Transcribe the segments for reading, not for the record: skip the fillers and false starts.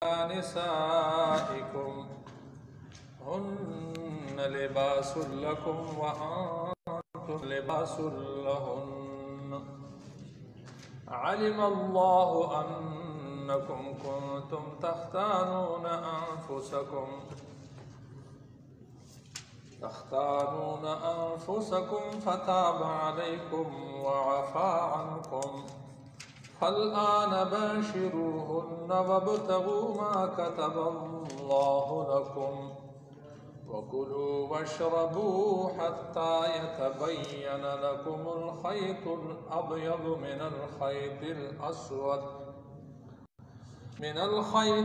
نسائكم هن لباس لكم وأنتم لباس لهن علم الله أنكم كنتم تختانون أنفسكم فتاب عليكم وعفى عنكم فالآن باشروهن وابتغوا ما كتب الله لكم وكلوا واشربوا حتى يتبين لكم الخيط الأبيض من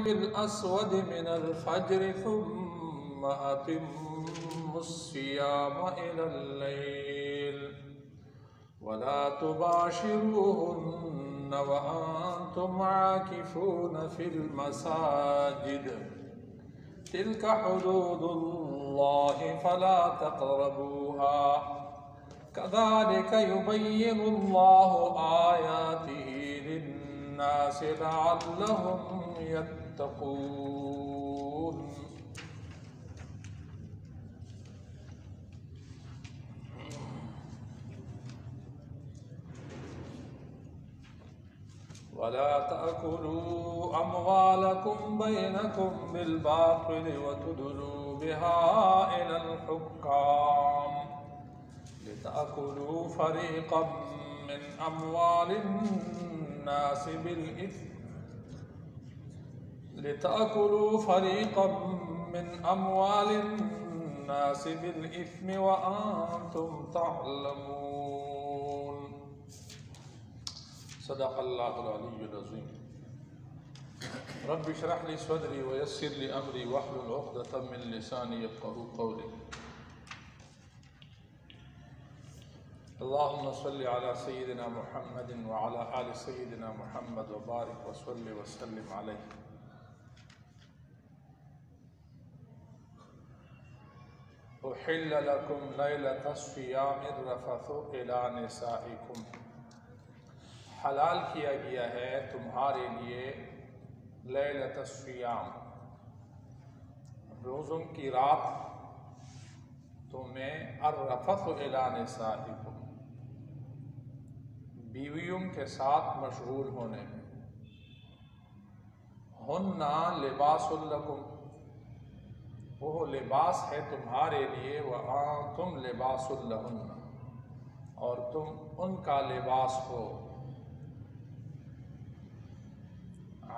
الأسود من الفجر ثم أتموا الصيام إلى الليل ولا تباشروهن وأنتم عاكفون في المساجد تلك حدود الله فلا تقربوها كذلك يبين الله آياته للناس لعلهم يتقون. ولا تأكلوا أموالكم بينكم بالباطل وتدلوا بها إلى الحكام لتأكلوا فريقا من أموال الناس بالإثم وأنتم تعلمون. صدق اللہ العلی العظیم. رب اشرح لي صدری ويسر لي امری واحلل عقدۃ من لسانی یفقهوا قولی. اللهم صل على سيدنا محمد وعلى آل سيدنا محمد وبارك وصل وسلم عليه. أحل لكم ليلة الصيام الرفث إلى نسائكم. حلال کیا گیا ہے تمہارے لیے لیلۃ الصیام، روزوں کی رات تمہیں الرفث الی نسائکم، بیویوں کے ساتھ مشغول ہونے میں. ہن لباس لکم، وہ لباس ہے تمہارے لیے، وانتم لباس لہن، اور تم ان کا لباس ہو.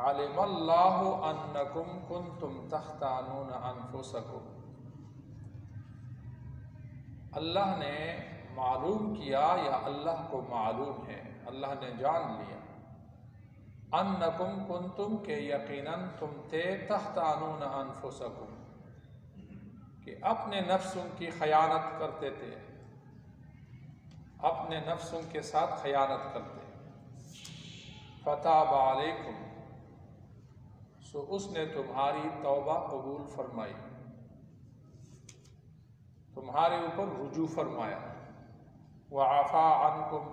علم اللہ انکم کنتم تختانون انفسکم، اللہ نے معلوم کیا یا اللہ کو معلوم ہے، اللہ نے جان لیا، انکم کنتم کہ یقیناً تم تھے، تختانون انفسکم کہ اپنے نفسوں کی خیانت کرتے تھے، اپنے نفسوں کے ساتھ خیانت کرتے. فتاب علیکم، سو اس نے تمہاری توبہ قبول فرمائی، تمہارے اوپر رجوع فرمایا. وعفا عنکم،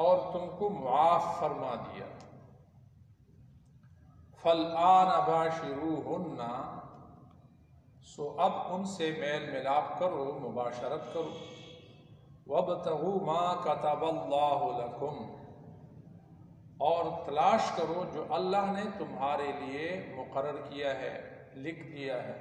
اور تم کو معاف فرما دیا. فالآن باشروہن، سو اب ان سے میل ملاپ کرو، مباشرت کرو. وابتغوا ما کتب اللہ لکم، اور تلاش کرو جو اللہ نے تمہارے لیے مقرر کیا ہے، لکھ دیا ہے.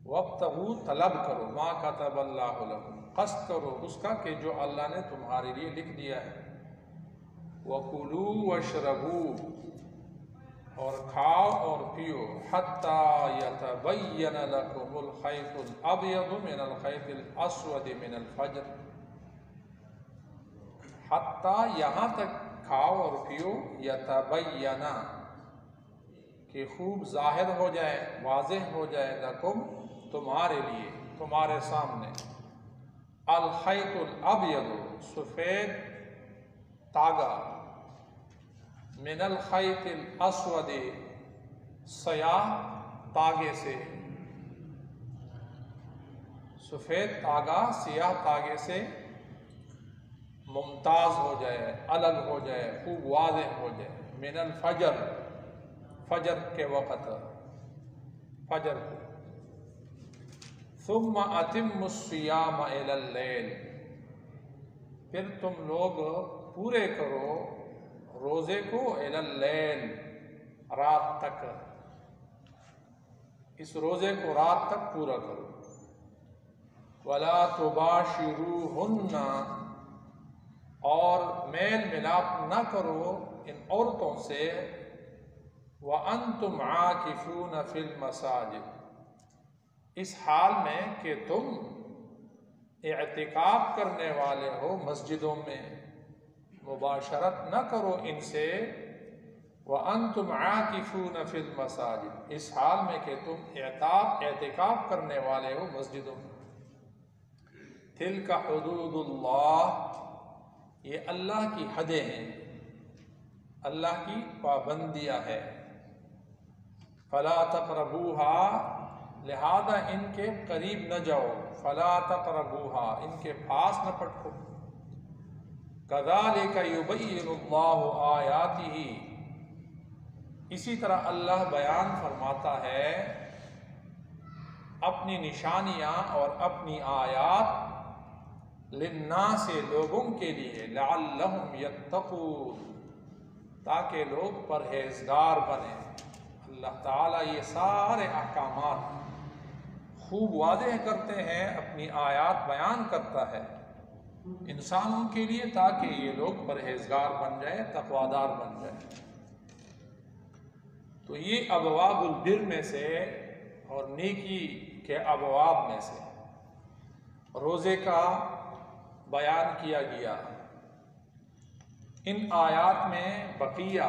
وابتغوا، طلب کرو، ما کتب اللہ لکم، قصد کرو اس کا کہ جو اللہ نے تمہارے لیے لکھ دیا ہے. وکلوا واشربوا، اور کھاؤ اور پیو. حتی یتبین لکم الخیط الابیض من الخیط الاسود من الفجر، حتی یہاں تک کھاؤ اور پیو، یتبینا کہ خوب ظاہر ہو جائے، واضح ہو جائے، لکم تمہارے لیے، تمہارے سامنے، الخیط الابیض سفید تاگا، من الخیط الاسود سیاہ تاگے سے، سفید تاگا سیاہ تاگے سے ممتاز ہو جائے، الگ ہو جائے، خوب واضح ہو جائے. من الفجر، فجر کے وقت، فجر کو، ثم اتم الصیام الی اللیل، پھر تم لوگ پورے کرو روزے کو الی اللیل، رات تک، اس روزے کو رات تک پورا کرو، ولا تباشروہن، اور میل ملاپ نہ کرو ان عورتوں سے، وانتم عاکفون فی المساجد، اس حال میں کہ تم اعتکاف کرنے والے ہو مسجدوں میں، مباشرت نہ کرو ان سے، وَأَنْتُمْ عَاكِفُونَ فِي الْمَسَاجِدِ، اس حال میں کہ تم اعتکاف کرنے والے ہو مسجدوں میں۔ تِلْكَ حُدُودُ اللَّهِ، یہ اللہ کی حدیں ہیں، اللہ کی پابندیاں ہے، فَلَا تَقْرَبُوهَا، لہذا ان کے قریب نہ جاؤ، فَلَا تَقْرَبُوهَا، ان کے پاس نہ پٹکو، كَذَلِكَ يُبَيِّنُ اللَّهُ آيَاتِهِ، اسی طرح اللہ بیان فرماتا ہے اپنی نشانیاں اور اپنی آیات، للناس، لوگوں کے لیے، لعلہم یتقون، تاکہ لوگ پرہیزگار بنیں۔ اللہ تعالیٰ یہ سارے احکامات خوب واضح کرتے ہیں، اپنی آیات بیان کرتا ہے انسانوں کے لیے، تاکہ یہ لوگ پرہیزگار بن جائیں، تقویدار بن جائیں۔ تو یہ ابواب البر میں سے اور نیکی کے ابواب میں سے روزے کا بیان کیا گیا۔ ان آیات میں بقیہ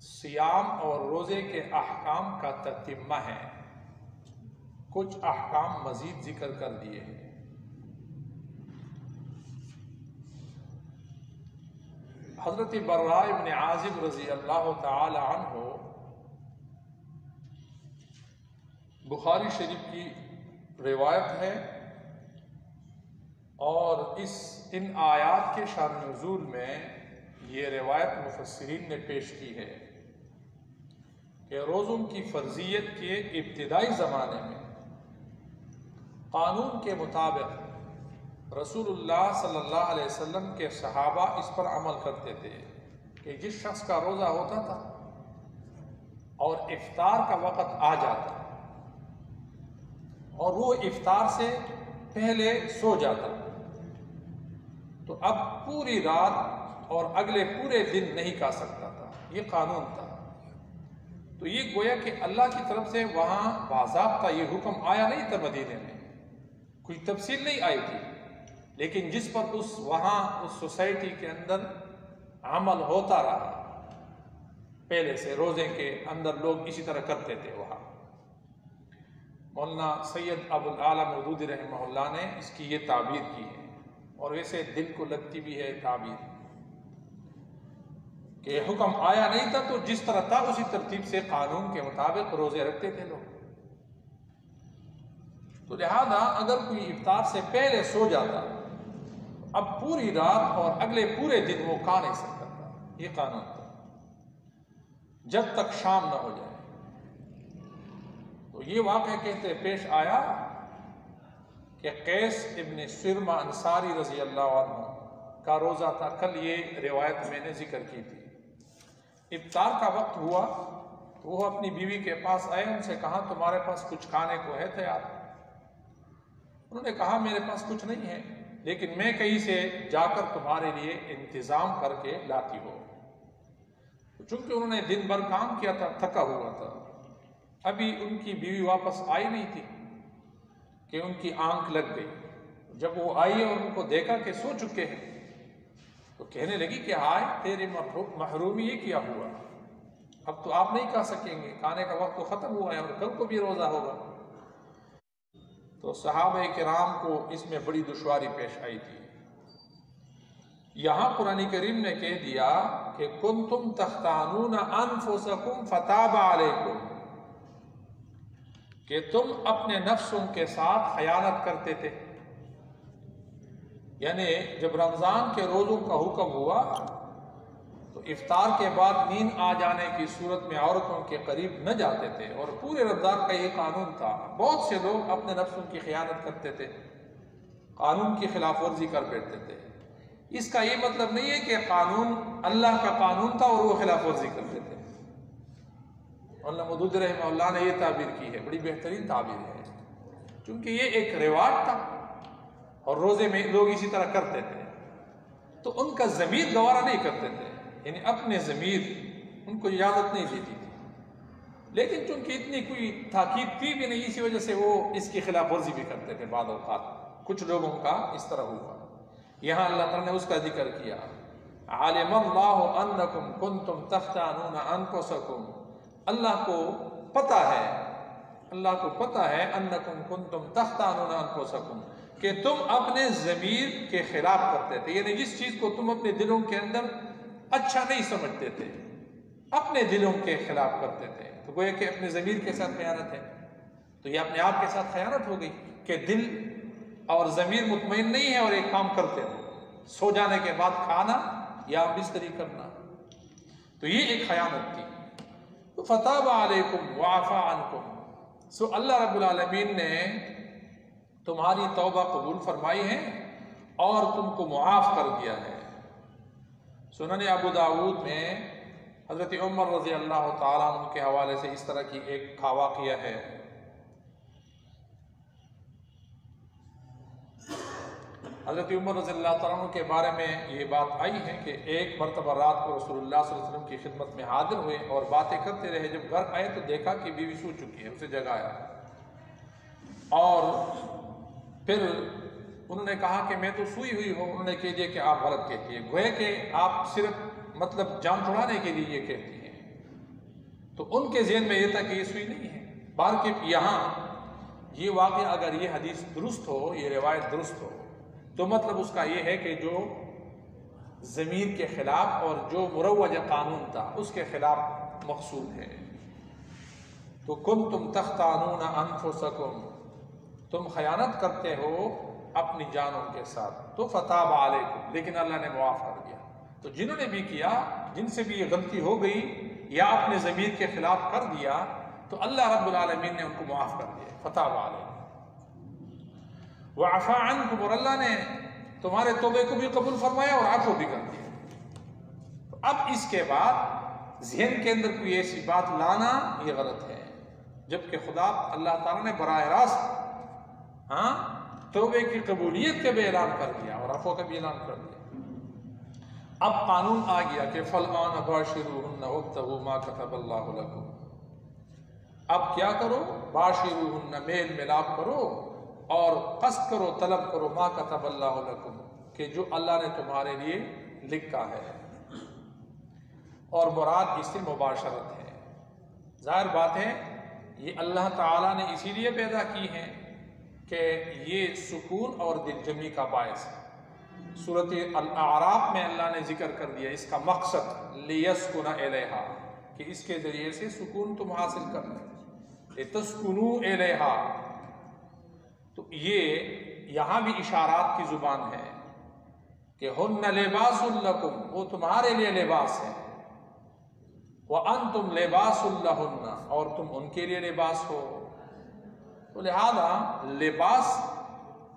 صیام اور روزے کے احکام کا تتمہ ہے، کچھ احکام مزید ذکر کر دیے ہیں۔ حضرت براء ابن عازب رضی اللہ تعالی عنہ، بخاری شریف کی روایت ہے، اور ان آیات کے شان نزول میں یہ روایت مفسرین نے پیش کی ہے کہ روزوں کی فرضیت کے ابتدائی زمانے میں قانون کے مطابق رسول اللہ صلی اللہ علیہ وسلم کے صحابہ اس پر عمل کرتے تھے کہ جس شخص کا روزہ ہوتا تھا اور افطار کا وقت آ جاتا اور وہ افطار سے پہلے سو جاتا، تو اب پوری رات اور اگلے پورے دن نہیں کھا سکتا تھا، یہ قانون تھا۔ تو یہ گویا کہ اللہ کی طرف سے وہاں باضابطہ یہ حکم آیا نہیں تھا، مدینے میں کوئی تفصیل نہیں آئی تھی، لیکن جس پر وہاں اس سوسائٹی کے اندر عمل ہوتا رہا، پہلے سے روزے کے اندر لوگ اسی طرح کرتے تھے۔ وہاں مولانا سید ابو العالی مودودی رحمہ اللہ نے اس کی یہ تعبیر کی ہے، اور ویسے دل کو لگتی بھی ہے تعبیر، کہ حکم آیا نہیں تھا تو جس طرح تھا اسی ترتیب سے قانون کے مطابق روزے رکھتے تھے لوگ۔ تو لہذا اگر کوئی افطار سے پہلے سو جاتا، اب پوری رات اور اگلے پورے دن وہ کھا نہیں سکتا تھا، یہ قانون تھا، جب تک شام نہ ہو جائے۔ تو یہ واقعہ کہتے پیش آیا کہ قیس ابن سرمہ انصاری رضی اللہ عنہ کا روزہ تھا، کل یہ روایت میں نے ذکر کی تھی۔ افطار کا وقت ہوا تو وہ اپنی بیوی کے پاس آئے، ان سے کہا تمہارے پاس کچھ کھانے کو ہے تیار؟ انہوں نے کہا میرے پاس کچھ نہیں ہے، لیکن میں کہیں سے جا کر تمہارے لیے انتظام کر کے لاتی ہوں۔ چونکہ انہوں نے دن بھر کام کیا تھا، تھکا ہوا تھا، ابھی ان کی بیوی واپس آئی نہیں تھی کہ ان کی آنکھ لگ گئی۔ جب وہ آئی اور ان کو دیکھا کہ سو چکے ہیں تو کہنے لگی کہ ہائے تیرے محرومی یہ کیا ہوا، اب تو آپ نہیں کھا سکیں گے، کھانے کا وقت تو ختم ہوا ہے اور کل کو بھی روزہ ہوگا۔ تو صحابہ کرام کو اس میں بڑی دشواری پیش آئی تھی۔ یہاں قرآن کریم نے کہہ دیا کہ کنتم تختانون انفسکم فتاب علیکم، کہ تم اپنے نفسوں کے ساتھ خیانت کرتے تھے۔ یعنی جب رمضان کے روزوں کا حکم ہوا تو افطار کے بعد نیند آ جانے کی صورت میں عورتوں کے قریب نہ جاتے تھے، اور پورے رمضان کا یہ قانون تھا۔ بہت سے لوگ اپنے نفسوں کی خیانت کرتے تھے، قانون کی خلاف ورزی کر بیٹھتے تھے۔ اس کا یہ مطلب نہیں ہے کہ قانون اللہ کا قانون تھا اور وہ خلاف ورزی کرتے تھے۔ علامہ مودودی رحمہ اللہ نے یہ تعبیر کی ہے، بڑی بہترین تعبیر ہے، چونکہ یہ ایک رواج تھا اور روزے میں لوگ اسی طرح کرتے تھے، تو ان کا ضمیر گوارا نہیں کرتے تھے، یعنی اپنے ضمیر ان کو اجازت نہیں دیتی تھی، لیکن چونکہ اتنی کوئی تاکید تھی بھی نہیں، اسی وجہ سے وہ اس کی خلاف ورزی بھی کرتے تھے۔ بعض اوقات کچھ لوگوں کا اس طرح ہوا۔ یہاں اللہ تعالیٰ نے اس کا ذکر کیا، عالم اللہ انکم کنتم تختانون انفسکم، اللہ کو پتہ ہے انکم کنتم تختانون انفسکم، کہ تم اپنے ضمیر کے خلاف کرتے تھے، یعنی جس چیز کو تم اپنے دلوں کے اندر اچھا نہیں سمجھتے تھے اپنے دلوں کے خلاف کرتے تھے۔ تو گویا کہ اپنے ضمیر کے ساتھ خیانت ہے، تو یہ اپنے آپ کے ساتھ خیانت ہو گئی کہ دل اور ضمیر مطمئن نہیں ہے اور ایک کام کرتے ہو، سو جانے کے بعد کھانا یا بستری کرنا، تو یہ ایک خیانت تھی۔ تو فتاب علیکم وعفا عنکم، سو اللہ رب العالمین نے تمہاری توبہ قبول فرمائی ہے اور تم کو معاف کر دیا ہے۔ سنن ابو داؤد میں حضرت عمر رضی اللہ تعالیٰ عنہ کے حوالے سے اس طرح کی ایک واقعہ ہے۔ حضرت عمر رضی اللہ تعالیٰ عنہ کے بارے میں یہ بات آئی ہے کہ ایک مرتبہ رات کو رسول اللہ صلی اللہ علیہ وسلم کی خدمت میں حاضر ہوئے اور باتیں کرتے رہے، جب گھر آئے تو دیکھا کہ بیوی سو چکی ہے، اسے جگایا اور پھر انہوں نے کہا کہ میں تو سوئی ہوئی ہوں۔ انہوں نے کہہ دیا کہ آپ غلط کہتی ہیں، گویا کہ آپ صرف مطلب جان چھڑانے کے لیے یہ کہتی ہیں، تو ان کے ذہن میں یہ تھا کہ یہ سوئی نہیں ہے۔ بلکہ یہاں یہ واقعہ اگر یہ حدیث درست ہو، یہ روایت درست ہو، تو مطلب اس کا یہ ہے کہ جو ضمیر کے خلاف اور جو مروج قانون تھا اس کے خلاف مقصود ہے۔ تو کنتم تختانون انفسکم، تم خیانت کرتے ہو اپنی جانوں کے ساتھ، تو فتاب علیکم، لیکن اللہ نے معاف کر دیا۔ تو جنہوں نے بھی کیا، جن سے بھی یہ غلطی ہو گئی یا اپنے ضمیر کے خلاف کر دیا، تو اللہ رب العالمین نے ان کو معاف کر دیا، فتاب علیکم وعفا عنکم، اور اللہ نے تمہارے توبے کو بھی قبول فرمایا اور عفو بھی کر دیا۔ تو اب اس کے بعد ذہن کے اندر کوئی ایسی بات لانا یہ غلط ہے، جبکہ خدا اللہ تعالیٰ نے براہ راست توبے کی قبولیت کا بھی اعلان کر دیا اور عفو کا بھی اعلان کر دیا۔ اب قانون آ گیا کہ فالآن باشروہن وابتغوا ما كتب اللہ لکم، اب کیا کرو، باشروہن، میل ملاپ کرو اور قصد کرو، طلب کرو، ما كتب اللہ لکم، کہ جو اللہ نے تمہارے لیے لکھا ہے، اور مراد اس سے مباشرت ہے۔ ظاہر بات ہے یہ اللہ تعالیٰ نے اسی لیے پیدا کی ہے کہ یہ سکون اور دل جمعی کا باعث ہے۔ سورۃ الاعراف میں اللہ نے ذکر کر دیا اس کا مقصد، لیسکن الیہا، کہ اس کے ذریعے سے سکون تم حاصل کر لیں، لتسکنوا الیہا۔ تو یہ یہاں بھی اشارات کی زبان ہے کہ ہن لباس لکم، وہ تمہارے لیے لباس ہے، وانتم لباس لہن، اور تم ان کے لیے لباس ہو۔ تو لہذا لباس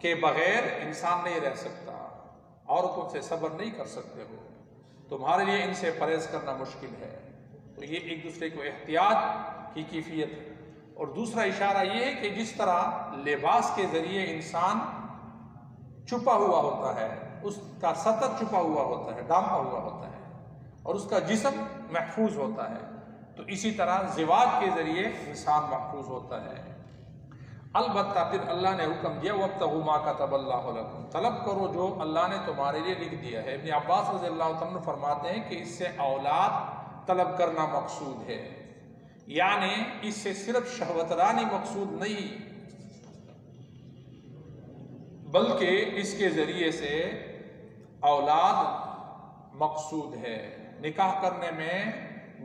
کے بغیر انسان نہیں رہ سکتا، عورتوں سے صبر نہیں کر سکتے ہو، تمہارے لیے ان سے پرہیز کرنا مشکل ہے۔ تو یہ ایک دوسرے کو احتیاط کی کیفیت ہے۔ اور دوسرا اشارہ یہ ہے کہ جس طرح لباس کے ذریعے انسان چھپا ہوا ہوتا ہے، اس کا سطر چھپا ہوا ہوتا ہے، ڈھانپا ہوا ہوتا ہے، اور اس کا جسم محفوظ ہوتا ہے، تو اسی طرح زواج کے ذریعے انسان محفوظ ہوتا ہے۔ البتہ پھر اللہ نے حکم دیا وابتغوا ما كتب اللہ لکم، طلب کرو جو اللہ نے تمہارے لیے لکھ دیا ہے۔ ابن عباس رضی اللہ عنہ فرماتے ہیں کہ اس سے اولاد طلب کرنا مقصود ہے، یعنی اس سے صرف شہوت رانی مقصود نہیں، بلکہ اس کے ذریعے سے اولاد مقصود ہے۔ نکاح کرنے میں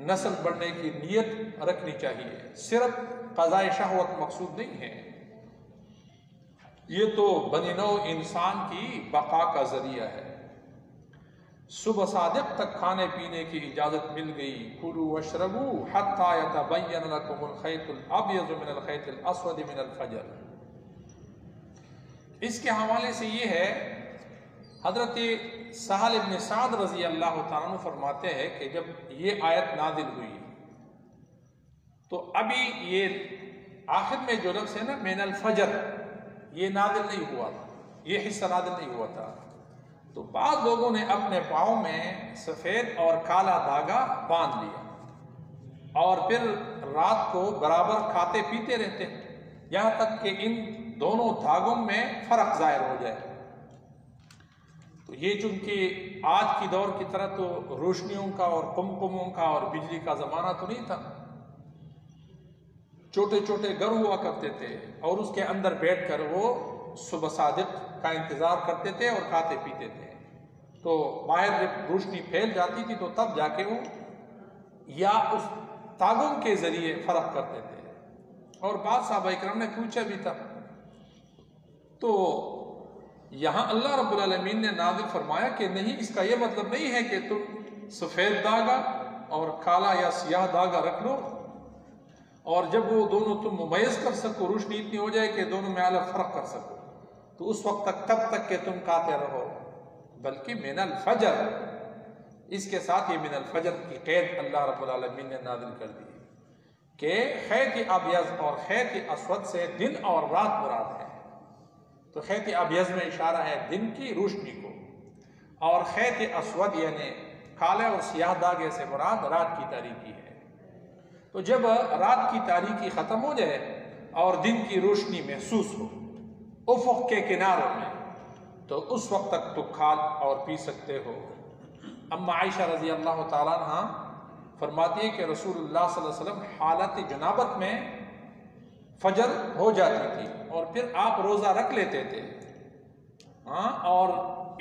نسل بڑھنے کی نیت رکھنی چاہیے، صرف قضاء شہوت مقصود نہیں ہے، یہ تو بنی نوع انسان کی بقا کا ذریعہ ہے۔ صبح صادق تک کھانے پینے کی اجازت مل گئی. کلوا واشربوا حتی یتبین لکم الخیط الابیض من الخیط الاسود من الفجر. اس کے حوالے سے یہ ہے، حضرت سہل بن سعد رضی اللہ تعالیٰ عنہ فرماتے ہیں کہ جب یہ آیت نازل ہوئی تو ابھی یہ آخر میں جو لفظ ہے نا من الفجر، یہ نازل نہیں ہوا تھا، یہ حصہ نازل نہیں ہوا تھا. تو بعض لوگوں نے اپنے پاؤں میں سفید اور کالا دھاگا باندھ لیا اور پھر رات کو برابر کھاتے پیتے رہتے یہاں تک کہ ان دونوں دھاگوں میں فرق ظاہر ہو جائے. تو یہ چونکہ آج کی دور کی طرح تو روشنیوں کا اور کمکموں کا اور بجلی کا زمانہ تو نہیں تھا. چھوٹے چھوٹے گھر ہوا کرتے تھے اور اس کے اندر بیٹھ کر وہ صبح صادق کا انتظار کرتے تھے اور کھاتے پیتے تھے. تو باہر جب روشنی پھیل جاتی تھی تو تب جا کے وہ یا اس تاغوں کے ذریعے فرق کرتے تھے. اور بعض صحابہ کرام نے پوچھا بھی تھا. تو یہاں اللہ رب العالمین نے نازل فرمایا کہ نہیں، اس کا یہ مطلب نہیں ہے کہ تم سفید دھاگا اور کالا یا سیاہ دھاگا رکھ لو اور جب وہ دونوں تم ممیز کر سکو، روشنی اتنی ہو جائے کہ دونوں میں الگ فرق کر سکو، تو اس وقت تک کب تک کہ تم کھاتے رہو. بلکہ من الفجر، اس کے ساتھ یہ من الفجر کی قید اللہ رب العالمین نے نازل کر دی کہ خیط ابیض اور خیط اسود سے دن اور رات مراد ہے. تو خیط ابیض میں اشارہ ہے دن کی روشنی کو، اور خیط اسود یعنی کالے اور سیاہ دھاگے سے مراد رات کی تاریکی ہے. تو جب رات کی تاریکی ختم ہو جائے اور دن کی روشنی محسوس ہو افق کے کناروں میں، تو اس وقت تک تو کھا اور پی سکتے ہو. اما عائشہ رضی اللہ تعالیٰ عنہ فرماتی ہے کہ رسول اللہ صلی اللہ علیہ وسلم حالت جنابت میں فجر ہو جاتی تھی اور پھر آپ روزہ رکھ لیتے تھے، اور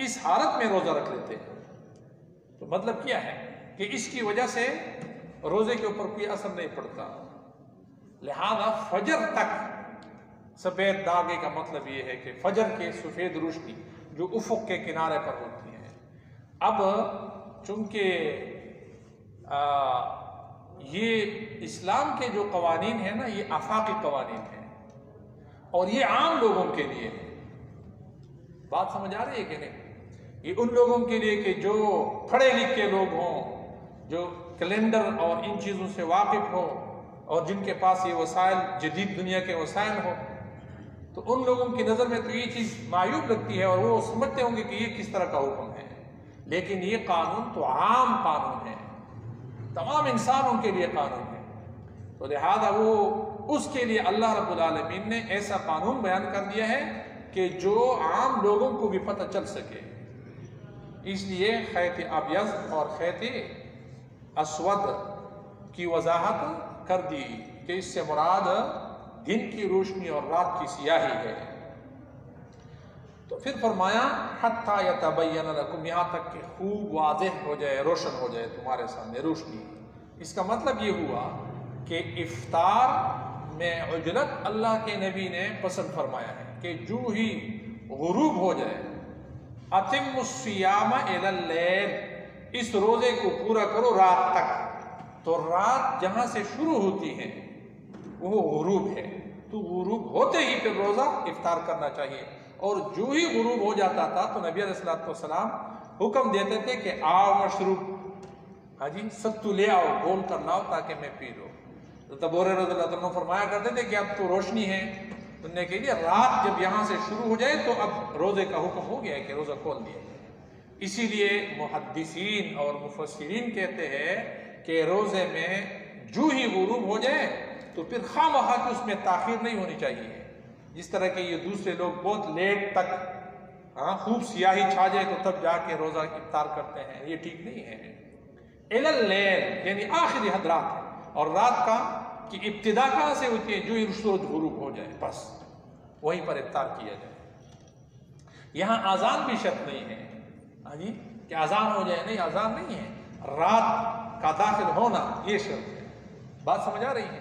اس حالت میں روزہ رکھ لیتے ہیں. تو مطلب کیا ہے کہ اس کی وجہ سے روزے کے اوپر کوئی اثر نہیں پڑتا. لہذا فجر تک سفید دھاگے کا مطلب یہ ہے کہ فجر کے سفید روشنی جو افق کے کنارے پر ہوتی ہے. اب چونکہ یہ اسلام کے جو قوانین ہیں نا، یہ آفاقی قوانین ہیں اور یہ عام لوگوں کے لیے ہے. بات سمجھ آ رہی ہے کہ نہیں؟ یہ ان لوگوں کے لیے کہ جو پڑھے لکھے لوگ ہوں، جو کیلنڈر اور ان چیزوں سے واقف ہو اور جن کے پاس یہ وسائل، جدید دنیا کے وسائل ہو، تو ان لوگوں کی نظر میں تو یہ چیز معیوب لگتی ہے اور وہ سمجھتے ہوں گے کہ یہ کس طرح کا حکم ہے. لیکن یہ قانون تو عام قانون ہے، تمام انسانوں کے لیے قانون ہے. تو لہذا وہ اس کے لیے اللہ رب العالمین نے ایسا قانون بیان کر دیا ہے کہ جو عام لوگوں کو بھی پتہ چل سکے. اس لیے خیط ابیض اور خیط اسود کی وضاحت کر دی کہ اس سے مراد دن کی روشنی اور رات کی سیاہی ہے. تو پھر فرمایا حتی یتبین لکم، یہاں تک کہ خوب واضح ہو جائے، روشن ہو جائے تمہارے سامنے روشنی. اس کا مطلب یہ ہوا کہ افطار میں عجلت اللہ کے نبی نے پسند فرمایا ہے کہ جو ہی غروب ہو جائے، اتم الصیام الی اللیل، اس روزے کو پورا کرو رات تک. تو رات جہاں سے شروع ہوتی ہے وہ غروب ہے، تو غروب ہوتے ہی پھر روزہ افطار کرنا چاہیے. اور جو ہی غروب ہو جاتا تھا تو نبی علیہ السلام حکم دیتے تھے کہ آؤ مشروب، ہاں جی ستو لے آؤ، گول کر لاؤ تاکہ میں پی لوں. تو تب رضی اللہ عنہ فرمایا کرتے تھے کہ اب تو روشنی ہے، انہوں کے لیے رات جب یہاں سے شروع ہو جائے تو اب روزے کا حکم ہو گیا ہے کہ روزہ کھول دیا جائے. اسی لیے محدثین اور مفسرین کہتے ہیں کہ روزے میں جو ہی غروب ہو جائے تو پھر خواہ کہ اس میں تاخیر نہیں ہونی چاہیے. جس طرح کہ یہ دوسرے لوگ بہت لیٹ تک خوب سیاہی چھا جائے تو تب جا کے روزہ افطار کرتے ہیں، یہ ٹھیک نہیں ہے. الی اللیل یعنی آخری حد رات ہے، اور رات کا کی ابتدا کہاں سے ہوتی ہے؟ جو ہی سورج غروب ہو جائے بس وہیں پر افطار کیا جائے. یہاں اذان بھی شرط نہیں ہے، ہاں جی کہ اذان ہو جائے، نہیں اذان نہیں ہے، رات کا داخل ہونا یہ شرط ہے. بات سمجھ آ رہی ہے؟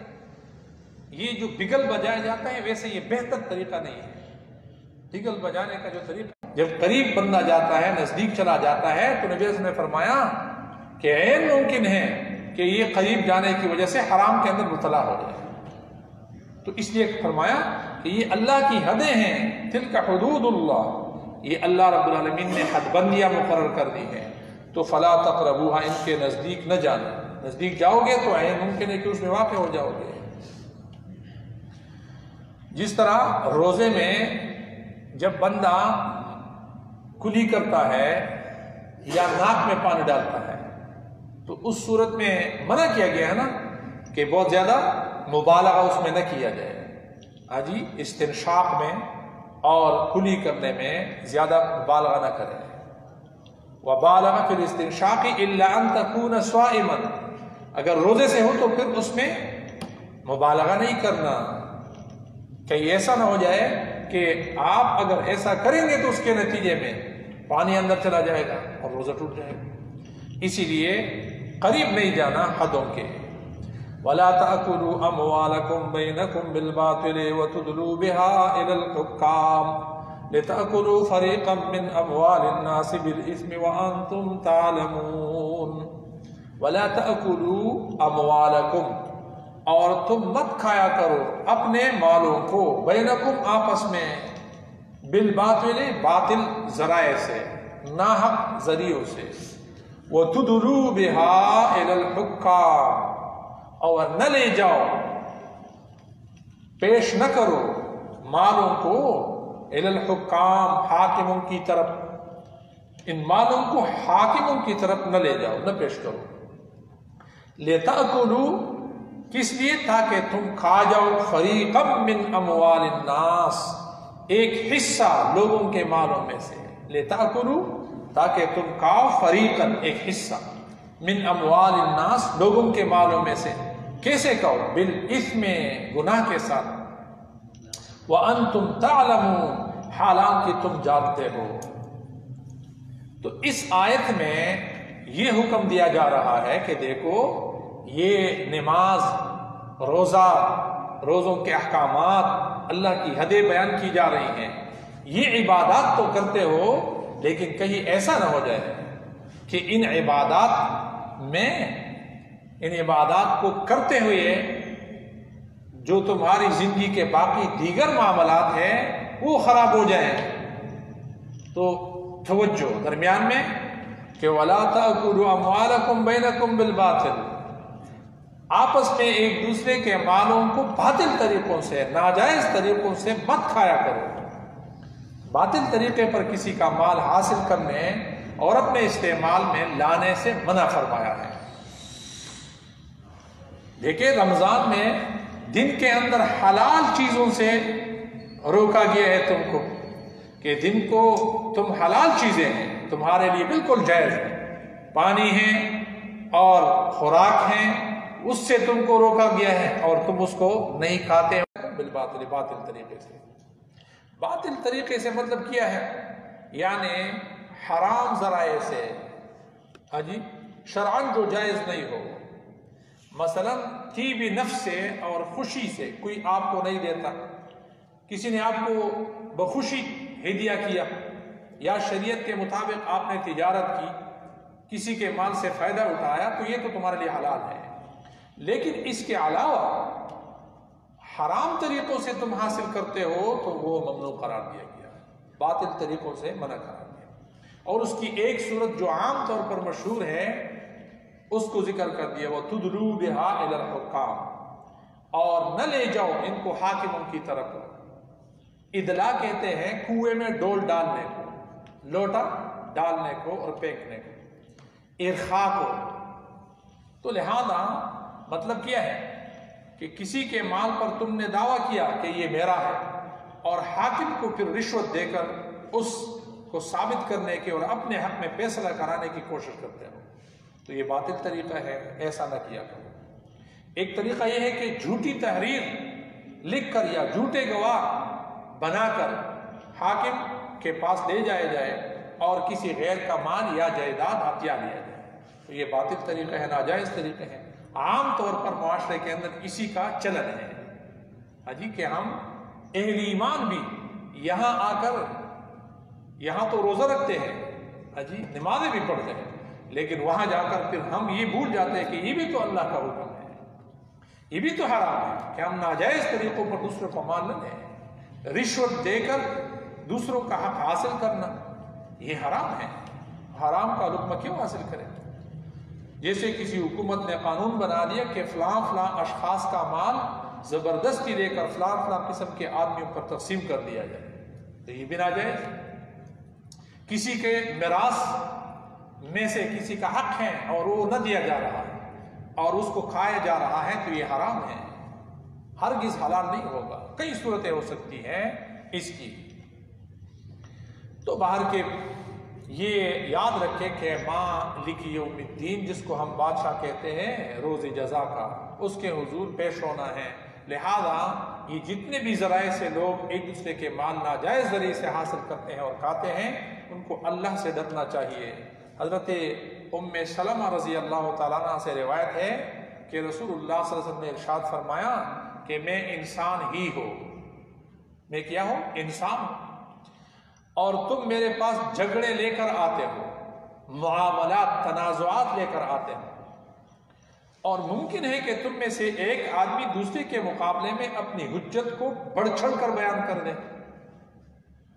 یہ جو بگل بجایا جاتا ہے ویسے یہ بہتر طریقہ نہیں ہے. بگل بجانے کا جو طریقہ جب قریب بندہ جاتا ہے، نزدیک چلا جاتا ہے، تو نبی نے فرمایا کہ عین ممکن ہے کہ یہ قریب جانے کی وجہ سے حرام کے اندر مبتلا ہو جائے. تو اس لیے فرمایا کہ یہ اللہ کی حدیں ہیں، تلک حدود اللہ، یہ اللہ رب العالمین نے حد بندیاں مقرر کر دی ہیں، تو فلا تقربوها، ان کے نزدیک نہ جانا. نزدیک جاؤ گے تو عین ممکن ہے کہ اس میں واقع ہو جاؤ گے. جس طرح روزے میں جب بندہ کلی کرتا ہے یا ناک میں پانی ڈالتا ہے تو اس صورت میں منع کیا گیا ہے نا کہ بہت زیادہ مبالغہ اس میں نہ کیا جائے. جی استنشاق میں اور کلی کرنے میں زیادہ مبالغہ نہ کریں. وَبَالَغَ فِي الْإِسْتِنشَاقِ إِلَّا أَن تَكُونَ صَائِمًا، اگر روزے سے ہو تو پھر اس میں مبالغہ نہیں کرنا. کہیں ایسا نہ ہو جائے کہ آپ اگر ایسا کریں گے تو اس کے نتیجے میں پانی اندر چلا جائے گا اور روزہ ٹوٹ جائے گا. اسی لیے قریب نہیں جانا حدوں کے. وَلَا تَأْكُلُوا أَمْوَالَكُمْ بَيْنَكُمْ بِالْبَاطِلِ وَتُدْلُوا بِهَا إِلَى الْحُكَّامِ لِتَأْكُلُوا فَرِيقًا مِّنْ أَمْوَالِ النَّاسِ بِالْإِثْمِ وَأَنْتُمْ تَعْلَمُونَ. وَلَا تَأْكُلُوا أَمْوَالَكُمْ، اور تم مت کھایا کرو اپنے مالوں کو، بینکم آپس میں، بالباطل باطل ذرائع سے، ناحق ذریعوں سے، وَتُدْلُوا بِهَا إِلَى الْحُكَّامِ، اور نہ لے جاؤ، پیش نہ کرو مالوں کو إِلَى الْحُكَّامِ، حاکموں کی طرف، ان مالوں کو حاکموں کی طرف نہ لے جاؤ، نہ پیش کرو. لِتَأْكُلُوا، کس لیے؟ تاکہ تم کھا جاؤ، فریقا من اموال الناس، ایک حصہ لوگوں کے مالوں میں سے. لِتَأْكُلُوا، تاکہ تم کھاؤ، فریقا ایک حصہ، من اموال الناس لوگوں کے مالوں میں سے. کیسے کھاؤ؟ بالاسم، گناہ کے ساتھ. وَأَنْتُمْ تَعْلَمُونَ، حالانکہ تم جانتے ہو. تو اس آیت میں یہ حکم دیا جا رہا ہے کہ دیکھو یہ نماز، روزہ، روزوں کے احکامات، اللہ کی حدیں بیان کی جا رہی ہیں. یہ عبادات تو کرتے ہو، لیکن کہیں ایسا نہ ہو جائے کہ ان عبادات کو کرتے ہوئے جو تمہاری زندگی کے باقی دیگر معاملات ہیں وہ خراب ہو جائیں. تو توجہ درمیان میں کہ وَلَا تَأْكُلُوا أَمْوَالَكُمْ بَيْنَكُمْ بِالْبَاطِلِ، آپس میں ایک دوسرے کے مالوں کو باطل طریقوں سے، ناجائز طریقوں سے مت کھایا کرو. باطل طریقے پر کسی کا مال حاصل کرنے اور اپنے استعمال میں لانے سے منع فرمایا ہے. دیکھیں رمضان میں دن کے اندر حلال چیزوں سے روکا گیا ہے تم کو، کہ دن کو تم حلال چیزیں ہیں تمہارے لیے بالکل جائز ہیں، پانی ہے اور خوراک ہیں، اس سے تم کو روکا گیا ہے اور تم اس کو نہیں کھاتے ہو. بالباطل، باطل طریقے سے. باطل طریقے سے مطلب کیا ہے؟ یعنی حرام ذرائع سے، جی شرعاً جو جائز نہیں ہو. مثلا طیب نفس سے اور خوشی سے کوئی آپ کو نہیں دیتا، کسی نے آپ کو بخوشی ہدیہ کیا، یا شریعت کے مطابق آپ نے تجارت کی، کسی کے مال سے فائدہ اٹھایا، تو یہ تو تمہارے لیے حلال ہے. لیکن اس کے علاوہ حرام طریقوں سے تم حاصل کرتے ہو تو وہ ممنوع قرار دیا گیا، باطل طریقوں سے منع قرار دیا. اور اس کی ایک صورت جو عام طور پر مشہور ہے اس کو ذکر کر دیا، وَتُدْلُوا بِهَا إِلَى الْحُكَّامِ، اور نہ لے جاؤ ان کو حاکموں کی طرف. ادلا کہتے ہیں کنویں میں ڈول ڈالنے کو، لوٹا ڈالنے کو اور پھینکنے کو، ارخا کو. تو لہذا مطلب کیا ہے کہ کسی کے مال پر تم نے دعویٰ کیا کہ یہ میرا ہے، اور حاکم کو پھر رشوت دے کر اس کو ثابت کرنے کے اور اپنے حق میں فیصلہ کرانے کی کوشش کرتے ہو، تو یہ باطل طریقہ ہے، ایسا نہ کیا کرو. ایک طریقہ یہ ہے کہ جھوٹی تحریر لکھ کر یا جھوٹے گواہ بنا کر حاکم کے پاس لے جائے جائے اور کسی غیر کا مال یا جائیداد عطیہ لیا جائے، تو یہ باطل طریقہ ہے، ناجائز طریقے ہیں. عام طور پر معاشرے کے اندر اسی کا چلن ہے، جی کہ ہم اہل ایمان بھی یہاں آ کر یہاں تو روزہ رکھتے ہیں، جی نمازیں بھی پڑھتے ہیں، لیکن وہاں جا کر پھر ہم یہ بھول جاتے ہیں کہ یہ بھی تو اللہ کا حکم ہے، یہ بھی تو حرام ہے کہ ہم ناجائز طریقوں پر دوسروں کو مال نہ دیں، رشوت دے کر دوسروں کا حق حاصل کرنا یہ حرام ہے۔ حرام کا لقمہ کیوں حاصل کریں؟ جیسے کسی حکومت نے قانون بنا دیا کہ فلاں فلاں اشخاص کا مال زبردستی لے کر فلاں فلاں قسم کے آدمیوں پر تقسیم کر دیا جائے، تو یہ بھی ناجائز۔ کسی کے میراث میں سے کسی کا حق ہے اور وہ نہ دیا جا رہا ہے اور اس کو کھایا جا رہا ہے تو یہ حرام ہے، ہرگز حلال نہیں ہوگا۔ کئی صورتیں ہو سکتی ہیں اس کی۔ تو باہر کے یہ یاد رکھے کہ مالک یوم الدین، جس کو ہم بادشاہ کہتے ہیں روز جزا کا، اس کے حضور پیش ہونا ہے۔ لہذا یہ جتنے بھی ذرائع سے لوگ ایک دوسرے کے مال ناجائز ذریعے سے حاصل کرتے ہیں اور کھاتے ہیں، ان کو اللہ سے ڈرنا چاہیے۔ حضرت ام سلمہ رضی اللہ تعالیٰ عنہ سے روایت ہے کہ رسول اللہ صلی اللہ علیہ وسلم نے ارشاد فرمایا کہ میں انسان ہی ہوں، میں کیا ہوں؟ انسان ہوں، اور تم میرے پاس جھگڑے لے کر آتے ہو، معاملات تنازعات لے کر آتے ہو، اور ممکن ہے کہ تم میں سے ایک آدمی دوسرے کے مقابلے میں اپنی حجت کو بڑھ چڑھ کر بیان کر دے،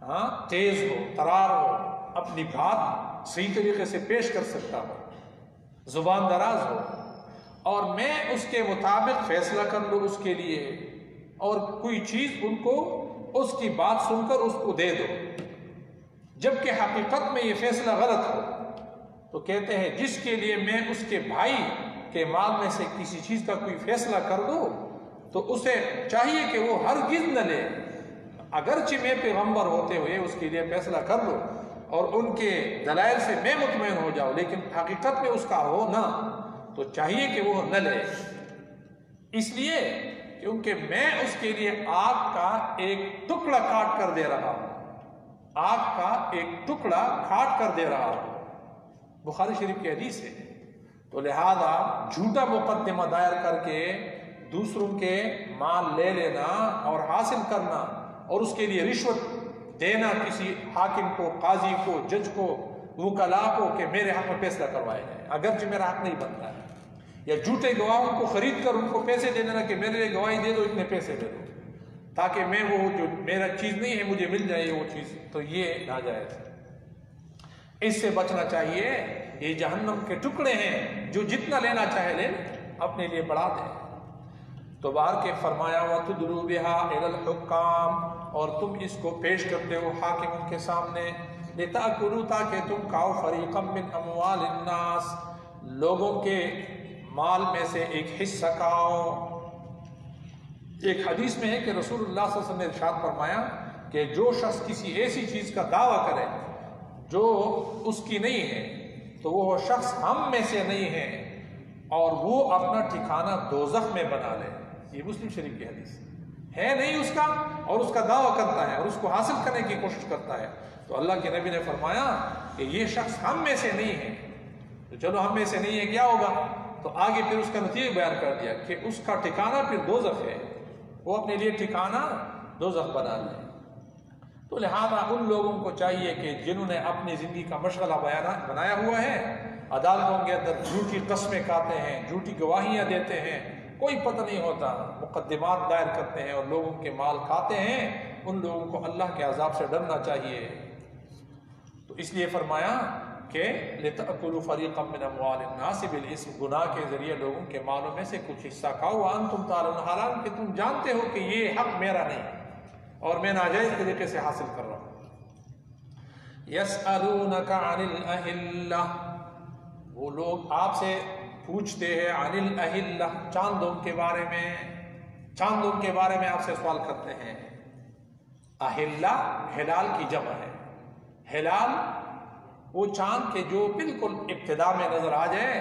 ہاں تیز ہو، ترار ہو، اپنی بات صحیح طریقے سے پیش کر سکتا ہو، زبان دراز ہو، اور میں اس کے مطابق فیصلہ کر لوں اس کے لیے، اور کوئی چیز ان کو اس کی بات سن کر اس کو دے دو، جبکہ حقیقت میں یہ فیصلہ غلط ہو، تو کہتے ہیں جس کے لیے میں اس کے بھائی کے مال میں سے کسی چیز کا کوئی فیصلہ کر دوں تو اسے چاہیے کہ وہ ہرگز نہ لے، اگرچہ میں پیغمبر ہوتے ہوئے اس کے لیے فیصلہ کر لو اور ان کے دلائل سے میں مطمئن ہو جاؤں، لیکن حقیقت میں اس کا ہو نہ، تو چاہیے کہ وہ نہ لے، اس لیے کیونکہ میں اس کے لیے آگ کا ایک ٹکڑا کاٹ کر دے رہا ہوں، آگ کا ایک ٹکڑا کاٹ کر دے رہا ہوں، بخاری شریف کی حدیث ہے۔ تو لہذا جھوٹا مقدمہ دائر کر کے دوسروں کے مال لے لینا اور حاصل کرنا اور اس کے لیے رشوت دینا کسی حاکم کو، قاضی کو، جج کو، وکلاء کو کہ میرے حق میں فیصلہ کروائے جائے اگرچہ میرا حق نہیں بنتا ہے، یا جھوٹے گواہوں کو خرید کر ان کو پیسے دے دینا کہ میرے لیے گواہی دے دو، اتنے پیسے دے دو تاکہ میں وہ جو میرا چیز نہیں ہے مجھے مل جائے وہ چیز، تو یہ ناجائز ہے، اس سے بچنا چاہیے۔ یہ جہنم کے ٹکڑے ہیں، جو جتنا لینا چاہے لے، اپنے لیے بڑھا دیں۔ تو باہر کے فرمایا وَتُدْلُوا بِهَا إِلَى الْحُكَّامِ، اور تم اس کو پیش کرتے ہو حاکموں کے سامنے، لِتَأْكُلُوا تاکہ تم کھاؤ فَرِيقًا مِّنْ أَمْوَالِ النَّاسِ، لوگوں کے مال میں سے ایک حصہ کھاؤ۔ ایک حدیث میں ہے کہ رسول اللہ صلی اللہ علیہ وسلم نے ارشاد فرمایا کہ جو شخص کسی ایسی چیز کا دعویٰ کرے جو اس کی نہیں ہے تو وہ شخص ہم میں سے نہیں ہے، اور وہ اپنا ٹھکانہ دوزخ میں بنا لے۔ یہ مسلم شریف کی حدیث ہے نہیں اس کا، اور اس کا دعویٰ کرتا ہے اور اس کو حاصل کرنے کی کوشش کرتا ہے، تو اللہ کے نبی نے فرمایا کہ یہ شخص ہم میں سے نہیں ہے۔ تو چلو ہم میں سے نہیں ہے، کیا ہوگا؟ تو آگے پھر اس کا نتیجہ بیان کر دیا کہ اس کا ٹھکانہ پھر دوزخ ہے، وہ اپنے لیے ٹھکانہ دوزخ بنا لے۔ تو لہذا ان لوگوں کو چاہیے کہ جنہوں نے اپنی زندگی کا مشغلہ بنایا ہوا ہے، عدالتوں کے اندر جھوٹی قسمیں کھاتے ہیں، جھوٹی گواہیاں دیتے ہیں، کوئی پتہ نہیں ہوتا، مقدمات دائر کرتے ہیں اور لوگوں کے مال کھاتے ہیں، ان لوگوں کو اللہ کے عذاب سے ڈرنا چاہیے۔ تو اس لیے فرمایا کہ لِتَأْكُلُوا فَرِيقًا مِّنْ أَمْوَالِ النَّاسِ بِالْإِثْمِ، گناہ کے ذریعے لوگوں کے مالوں میں سے کچھ حصہ کھاؤ، وَأَنْتُمْ تَعْلَمُونَ، حالانکہ تم جانتے ہو کہ یہ حق میرا نہیں اور میں ناجائز طریقے سے حاصل کر رہا ہوں۔ يَسْأَلُونَكَ عَنِ الْأَهِلَّةِ، وہ لوگ آپ سے پوچھتے ہیں عن الأهلة، چاندوں کے بارے میں، چاندوں کے بارے میں آپ سے سوال کرتے ہیں۔ اہلہ ہلال کی جمع ہے، ہلال وہ چاند کے جو بالکل ابتدا میں نظر آ جائے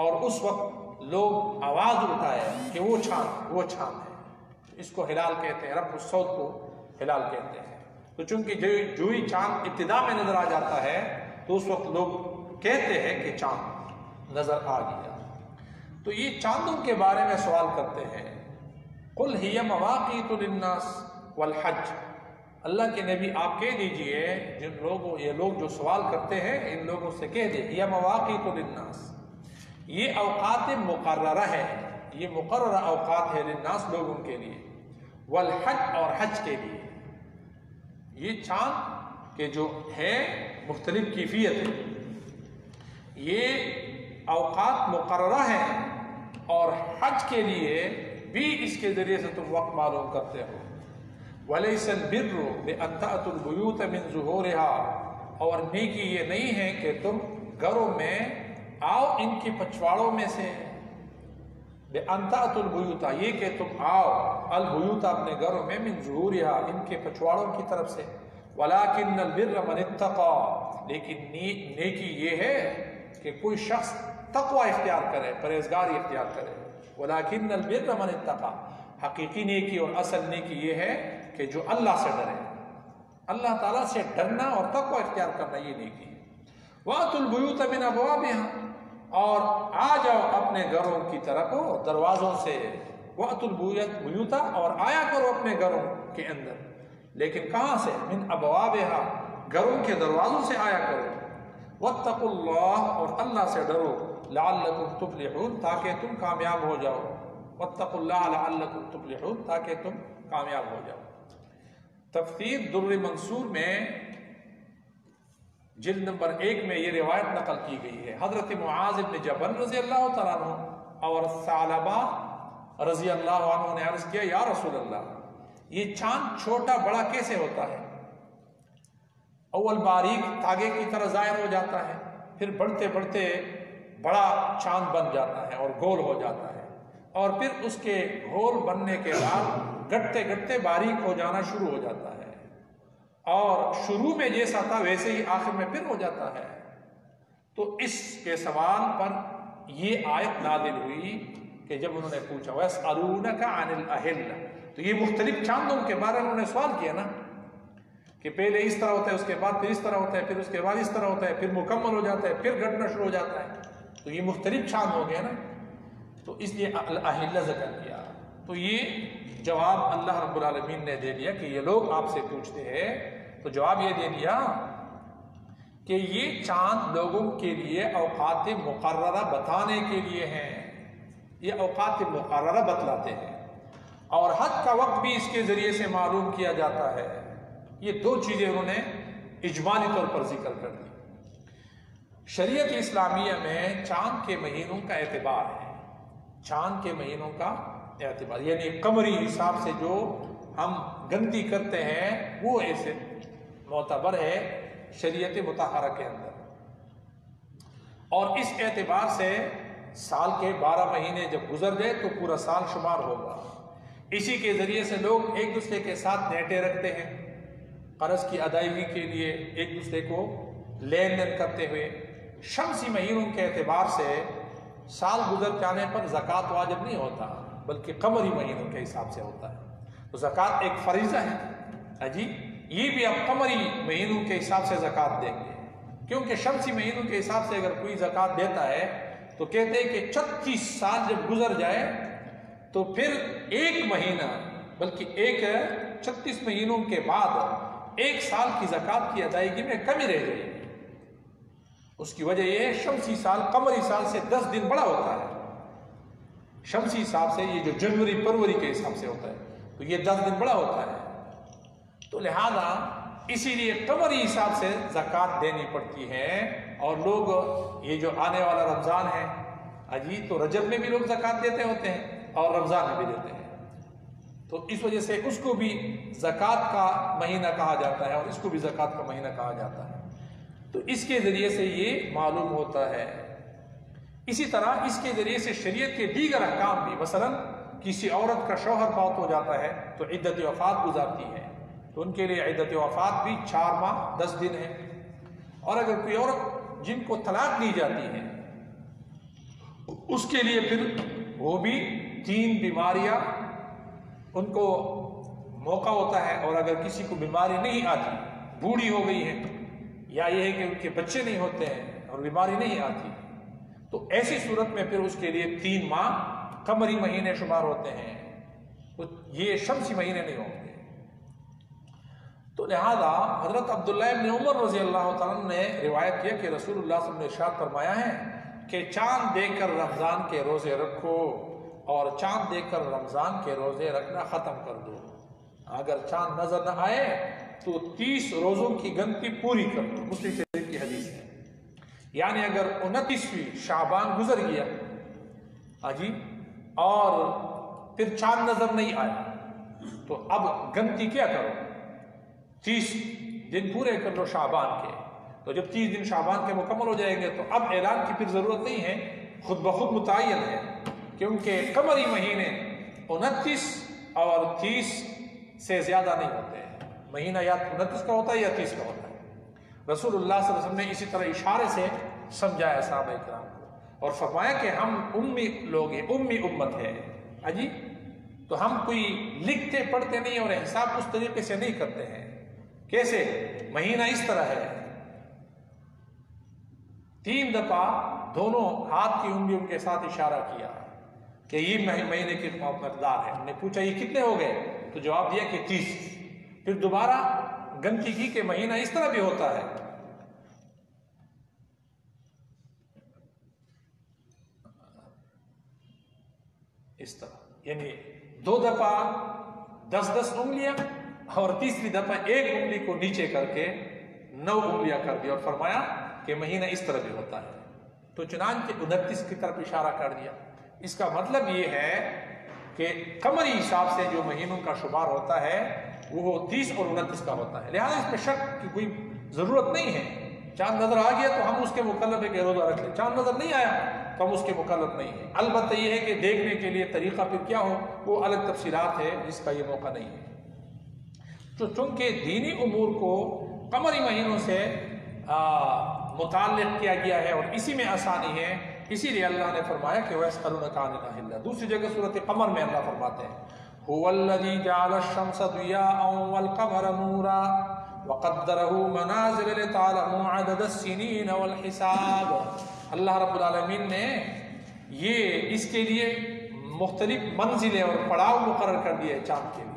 اور اس وقت لوگ آواز اٹھائے کہ وہ چاند ہے، اس کو ہلال کہتے ہیں، رب الصوت کو ہلال کہتے ہیں۔ تو چونکہ جو ہی چاند ابتدا میں نظر آ جاتا ہے تو اس وقت لوگ کہتے ہیں کہ چاند نظر آ گیا۔ تو یہ چاندوں کے بارے میں سوال کرتے ہیں۔ قُلْ هِيَ مَوَاقِيتُ لِلنَّاسِ وَالْحَجِّ، اللہ کے نبی آپ کہہ دیجئے یہ لوگ جو سوال کرتے ہیں ان لوگوں سے کہہ دیں یا مواقیت للناس، یہ اوقات مقررہ ہے، یہ مقررہ اوقات ہے للناس لوگوں کے لیے، والحج اور حج کے لیے۔ یہ چاند کے جو ہے مختلف کیفیت ہے، یہ اوقات مقررہ ہیں اور حج کے لیے بھی اس کے ذریعے سے تم وقت معلوم کرتے ہو۔ وَلَيْسَ الْبِرُّ بِأَن تَأْتُوا الْبُيُوتَ مِن ظُهُورِهَا، اور نیکی یہ نہیں ہے کہ تم گھروں میں آؤ ان کی پچھواڑوں میں سے، بِأَن تَأْتُوا الْبُيُوتَ، یہ کہ تم آؤ البیوت اپنے گھروں میں، من ظہورها ان کے پچھواڑوں کی طرف سے، وَلَكِنَّ الْبِرَّ مَنِ اتَّقَى، لیکن نیکی یہ ہے کہ کوئی شخص تقوی اختیار کرے، پرہیزگاری اختیار کرے۔ وَلَكِنَّ الْبِرَّ مَنِ اتَّقَى، حقیقی نیکی اور اصل نیکی یہ ہے کہ جو اللہ سے ڈرے، اللہ تعالیٰ سے ڈرنا اور تقوی اختیار کرنا، یہ نیکی ہے۔ وَأْتُوا الْبُيُوتَ مِنْ أَبْوَابِهَا، اور آ جاؤ اپنے گھروں کی طرف دروازوں سے، وَأْتُوا الْبُيُوتَ، اور آیا کرو اپنے گھروں کے اندر، لیکن کہاں سے؟ مِنْ أَبْوَابِهَا، گھروں کے دروازوں سے آیا کرو۔ وَاتَّقُوا اللَّهَ، اور اللہ سے ڈرو، لَعَلَّكُمْ تُفْلِحُونَ، تاکہ تم کامیاب ہو جاؤ۔ وَاتَّقُوا اللَّهَ لَعَلَّكُمْ تُفْلِحُونَ، تاکہ تم کامیاب ہو جاؤ۔ تفسیر در منصور میں جلد نمبر 1 میں یہ روایت نقل کی گئی ہے، حضرت معاذ بن جبل رضی اللہ تعالیٰ عنہ اور ثعلبہ رضی اللہ عنہ نے عرض کیا، یا رسول اللہ، یہ چاند چھوٹا بڑا کیسے ہوتا ہے؟ اول باریک تاگے کی طرح ظاہر ہو جاتا ہے، پھر بڑھتے بڑھتے بڑا چاند بن جاتا ہے اور گول ہو جاتا ہے، اور پھر اس کے گول بننے کے بعد گھٹتے گھٹتے باریک ہو جانا شروع ہو جاتا ہے، اور شروع میں جیسا تھا ویسے ہی آخر میں پھر ہو جاتا ہے۔ تو اس کے سوال پر یہ آیت نازل ہوئی کہ جب انہوں نے پوچھا وَيَسْأَلُونَكَ عَنِ الْأَهِلَّةِ، تو یہ مختلف چاندوں کے بارے میں انہوں نے سوال کیا نا، کہ پہلے اس طرح ہوتا ہے، اس کے بعد پھر اس طرح ہوتا ہے، پھر اس کے بعد اس طرح ہوتا ہے، پھر مکمل ہو جاتا ہے، پھر گھٹنا شروع ہو جاتا ہے، تو یہ مختلف چاند ہو گیا نا، تو اس لیے الأهلة ذکر کیا۔ تو یہ جواب اللہ رب العالمین نے دے دیا کہ یہ لوگ آپ سے پوچھتے ہیں، تو جواب یہ دے دیا کہ یہ چاند لوگوں کے لیے اوقات مقررہ بتانے کے لیے ہیں، یہ اوقات مقررہ بتلاتے ہیں، اور حج کا وقت بھی اس کے ذریعے سے معلوم کیا جاتا ہے۔ یہ دو چیزیں انہوں نے اجمالی طور پر ذکر کر دی۔ شریعت اسلامیہ میں چاند کے مہینوں کا اعتبار ہے، چاند کے مہینوں کا اعتبار، یعنی قمری حساب سے جو ہم گنتی کرتے ہیں وہ ایسے معتبر ہے شریعت مطہرہ کے اندر، اور اس اعتبار سے سال کے 12 مہینے جب گزر گئے تو پورا سال شمار ہوگا۔ اسی کے ذریعے سے لوگ ایک دوسرے کے ساتھ نیٹے رکھتے ہیں، قرض کی ادائیگی کے لیے ایک دوسرے کو لین دین کرتے ہوئے۔ شمسی مہینوں کے اعتبار سے سال گزر جانے پر زکوٰۃ واجب نہیں ہوتا، بلکہ قمری مہینوں کے حساب سے ہوتا ہے، تو زکوٰۃ ایک فریضہ ہے جی، یہ بھی اب قمری مہینوں کے حساب سے زکوٰۃ دیں گے، کیونکہ شمسی مہینوں کے حساب سے اگر کوئی زکوٰۃ دیتا ہے تو کہتے ہیں کہ 36 سال جب گزر جائے تو پھر ایک مہینہ، بلکہ 36 مہینوں کے بعد 1 سال کی زکوٰۃ کی ادائیگی میں کمی رہ جائے گی۔ اس کی وجہ یہ ہے شمسی سال قمری سال سے 10 دن بڑا ہوتا ہے، شمسی حساب سے یہ جو جنوری فروری کے حساب سے ہوتا ہے تو یہ 10 دن بڑا ہوتا ہے، تو لہذا اسی لیے قمری حساب سے زکوٰۃ دینی پڑتی ہے۔ اور لوگ یہ جو آنے والا رمضان ہے اجی، تو رجب میں بھی لوگ زکوٰۃ دیتے ہوتے ہیں اور رمضان میں بھی دیتے ہیں، تو اس وجہ سے اس کو بھی زکوٰۃ کا مہینہ کہا جاتا ہے اور اس کو بھی زکوٰۃ کا مہینہ کہا جاتا ہے، تو اس کے ذریعے سے یہ معلوم ہوتا ہے۔ اسی طرح اس کے ذریعے سے شریعت کے دیگر احکام بھی، مثلا کسی عورت کا شوہر فوت ہو جاتا ہے تو عدت وفات گزارتی ہے، تو ان کے لیے عدت وفات بھی 4 ماہ 10 دن ہے، اور اگر کوئی عورت جن کو طلاق دی جاتی ہے اس کے لیے پھر وہ بھی 3 بیماریاں ان کو موقع ہوتا ہے، اور اگر کسی کو بیماری نہیں آتی، بوڑھی ہو گئی ہے یا یہ ہے کہ ان کے بچے نہیں ہوتے ہیں اور بیماری نہیں آتی، تو ایسی صورت میں پھر اس کے لیے 3 ماہ قمری مہینے شمار ہوتے ہیں، تو یہ شمسی مہینے نہیں ہوں گے۔ تو لہذا حضرت عبداللہ ابن عمر رضی اللہ تعالیٰ عنہ نے روایت کیا کہ رسول اللہ صلی اللہ علیہ وسلم نے ارشاد فرمایا ہے کہ چاند دیکھ کر رمضان کے روزے رکھو اور چاند دیکھ کر رمضان کے روزے رکھنا ختم کر دو. اگر چاند نظر نہ آئے تو 30 روزوں کی گنتی پوری کر دو. مسلم شریف کی حدیث ہے. یعنی اگر 29ویں شعبان گزر گیا اور پھر چاند نظر نہیں آیا تو اب گنتی کیا کرو؟ 30 دن پورے کر لو شعبان کے. تو جب 30 دن شعبان کے مکمل ہو جائیں گے تو اب اعلان کی پھر ضرورت نہیں ہے, خود بخود متعین ہے, کیونکہ قمری مہینے 29 اور 30 سے زیادہ نہیں ہوتے ہیں. مہینہ یا 29 کا ہوتا ہے یا 30 کا ہوتا ہے. رسول اللہ صلی اللہ علیہ وسلم نے اسی طرح اشارے سے سمجھایا صحابہ کرام کو اور فرمایا کہ ہم امی لوگ ہیں, امی امت ہے تو ہم کوئی لکھتے پڑھتے نہیں اور حساب اس طریقے سے نہیں کرتے ہیں. کیسے؟ مہینہ اس طرح ہے, 3 دفعہ دونوں ہاتھ کی انگلیوں کے ساتھ اشارہ کیا کہ یہ مہینے کی مقدار ہے. ہم نے پوچھا یہ کتنے ہو گئے تو جواب دیا کہ 30. پھر دوبارہ گنتی کی کہ مہینہ اس طرح بھی ہوتا ہے. اس طرح یعنی 2 دفعہ 10 انگلیاں اور تیسری دفعہ 1 انگلی کو نیچے کر کے 9 انگلیاں کر دی اور فرمایا کہ مہینہ اس طرح بھی ہوتا ہے. تو چنانچہ 29 کی طرف اشارہ کر دیا. اس کا مطلب یہ ہے کہ قمری حساب سے جو مہینوں کا شمار ہوتا ہے وہ 30 اور 29 کا ہوتا ہے. لہذا اس میں شک کی کوئی ضرورت نہیں ہے. چاند نظر آ گیا تو ہم اس کے مکلف ہے کہ روزہ رکھ لیں, چاند نظر نہیں آیا تو ہم اس کے مکلف نہیں ہیں. البتہ یہ ہے کہ دیکھنے کے لیے طریقہ پھر کیا ہو وہ الگ تفصیلات ہے جس کا یہ موقع نہیں ہے. تو چونکہ دینی امور کو قمری مہینوں سے متعلق کیا گیا ہے اور اسی میں آسانی ہے, اسی لیے اللہ نے فرمایا کہ وَيَسْأَلُونَكَ عَنِ الْأَهِلَّةِ. دوسری جگہ سورۃ قمر میں اللہ فرماتے ہیں هُوَ الَّذِي جَعَلَ الشَّمْسَ ضِيَاءً وَالْقَمَرَ نُورًا وَقَدَّرَهُ مَنَازِلَ لِتَعْلَمُوا عَدَدَ السِّنِينَ وَالْحِسَابَ. اللہ رب العالمین نے یہ اس کے لیے مختلف منزلیں اور پڑاؤ مقرر کر دیے چاند کے لیے.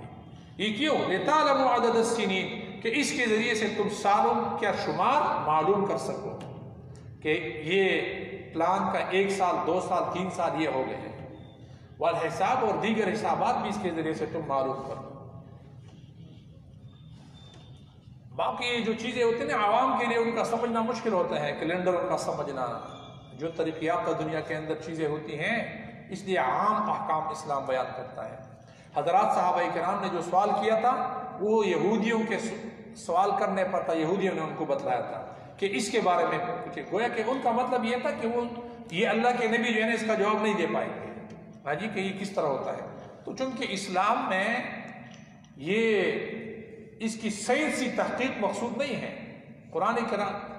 یہ کیوں؟ لِتَعْلَمُوا عَدَدَ السِّنِينَ کہ اس کے ذریعے سے تم سالوں کا شمار معلوم کر سکو کہ یہ پلان کا 1 سال 2 سال 3 سال یہ ہو گئے ہیں. والحساب اور دیگر حسابات بھی اس کے ذریعے سے تم معلوم کرو. باقی جو چیزیں ہوتی ہیں نا عوام کے لیے ان کا سمجھنا مشکل ہوتا ہے, کیلنڈر ان کا سمجھنا, جو طریقہ یافتہ دنیا کے اندر چیزیں ہوتی ہیں, اس لیے عام احکام اسلام بیان کرتا ہے. حضرات صحابہ کرام نے جو سوال کیا تھا وہ یہودیوں کے سوال کرنے پر تھا. یہودیوں نے ان کو بتلایا تھا کہ اس کے بارے میں پوچھے, گویا کہ ان کا مطلب یہ تھا کہ وہ یہ اللہ کے نبی جو ہے نا اس کا جواب نہیں دے پائیں گے کہ یہ کس طرح ہوتا ہے. تو چونکہ اسلام میں یہ اس کی سائنسی تحقیق مقصود نہیں ہے. قرآن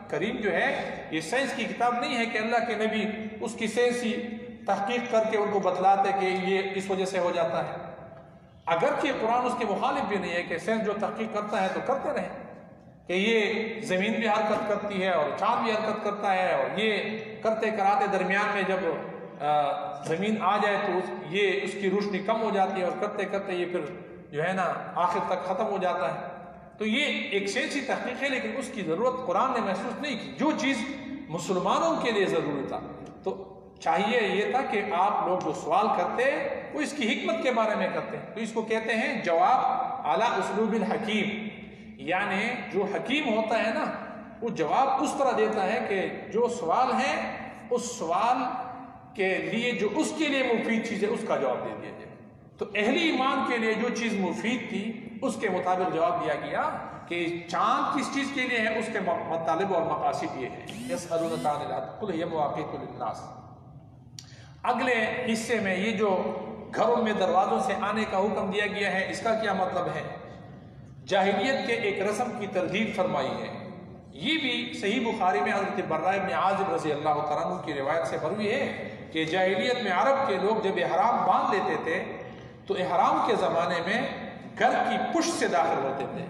کریم جو ہے یہ سائنس کی کتاب نہیں ہے کہ اللہ کے نبی اس کی سائنسی تحقیق کر کے ان کو بتلاتے کہ یہ اس وجہ سے ہو جاتا ہے. اگرچہ قرآن اس کے مخالف بھی نہیں ہے کہ سائنس جو تحقیق کرتا ہے تو کرتے رہے کہ یہ زمین بھی حرکت کرتی ہے اور چاند بھی حرکت کرتا ہے, اور یہ کرتے کراتے درمیان میں جب زمین آ جائے تو یہ اس کی روشنی کم ہو جاتی ہے اور کرتے کرتے یہ پھر جو ہے نا آخر تک ختم ہو جاتا ہے. تو یہ ایک سائنسی تحقیق ہے لیکن اس کی ضرورت قرآن نے محسوس نہیں کی. جو چیز مسلمانوں کے لیے ضروری تھا تو چاہیے یہ تھا کہ آپ لوگ جو سوال کرتے وہ اس کی حکمت کے بارے میں کرتے ہیں. تو اس کو کہتے ہیں جواب اعلیٰ اسلوب الحکیم, یعنی جو حکیم ہوتا ہے نا وہ جواب اس طرح دیتا ہے کہ جو سوال ہے اس سوال کے لیے جو اس کے لیے مفید چیز ہے اس کا جواب دے دیا جائے. تو اہل ایمان کے لیے جو چیز مفید تھی اس کے مطابق جواب دیا گیا کہ چاند کس چیز کے لیے ہے, اس کے مطالب اور مقاصد یہ ہے. یسألونک عن العدل قل هی مواقیت للناس. اگلے حصے میں یہ جو گھروں میں دروازوں سے آنے کا حکم دیا گیا ہے اس کا کیا مطلب ہے؟ جاہلیت کے ایک رسم کی تردید فرمائی ہے. یہ بھی صحیح بخاری میں حضرت برہ ابن عازب رضی اللہ تعالیٰ عنہ کی روایت سے مروی ہے کہ جاہلیت میں عرب کے لوگ جب احرام باندھ لیتے تھے تو احرام کے زمانے میں گھر کی پشت سے داخل ہوتے تھے,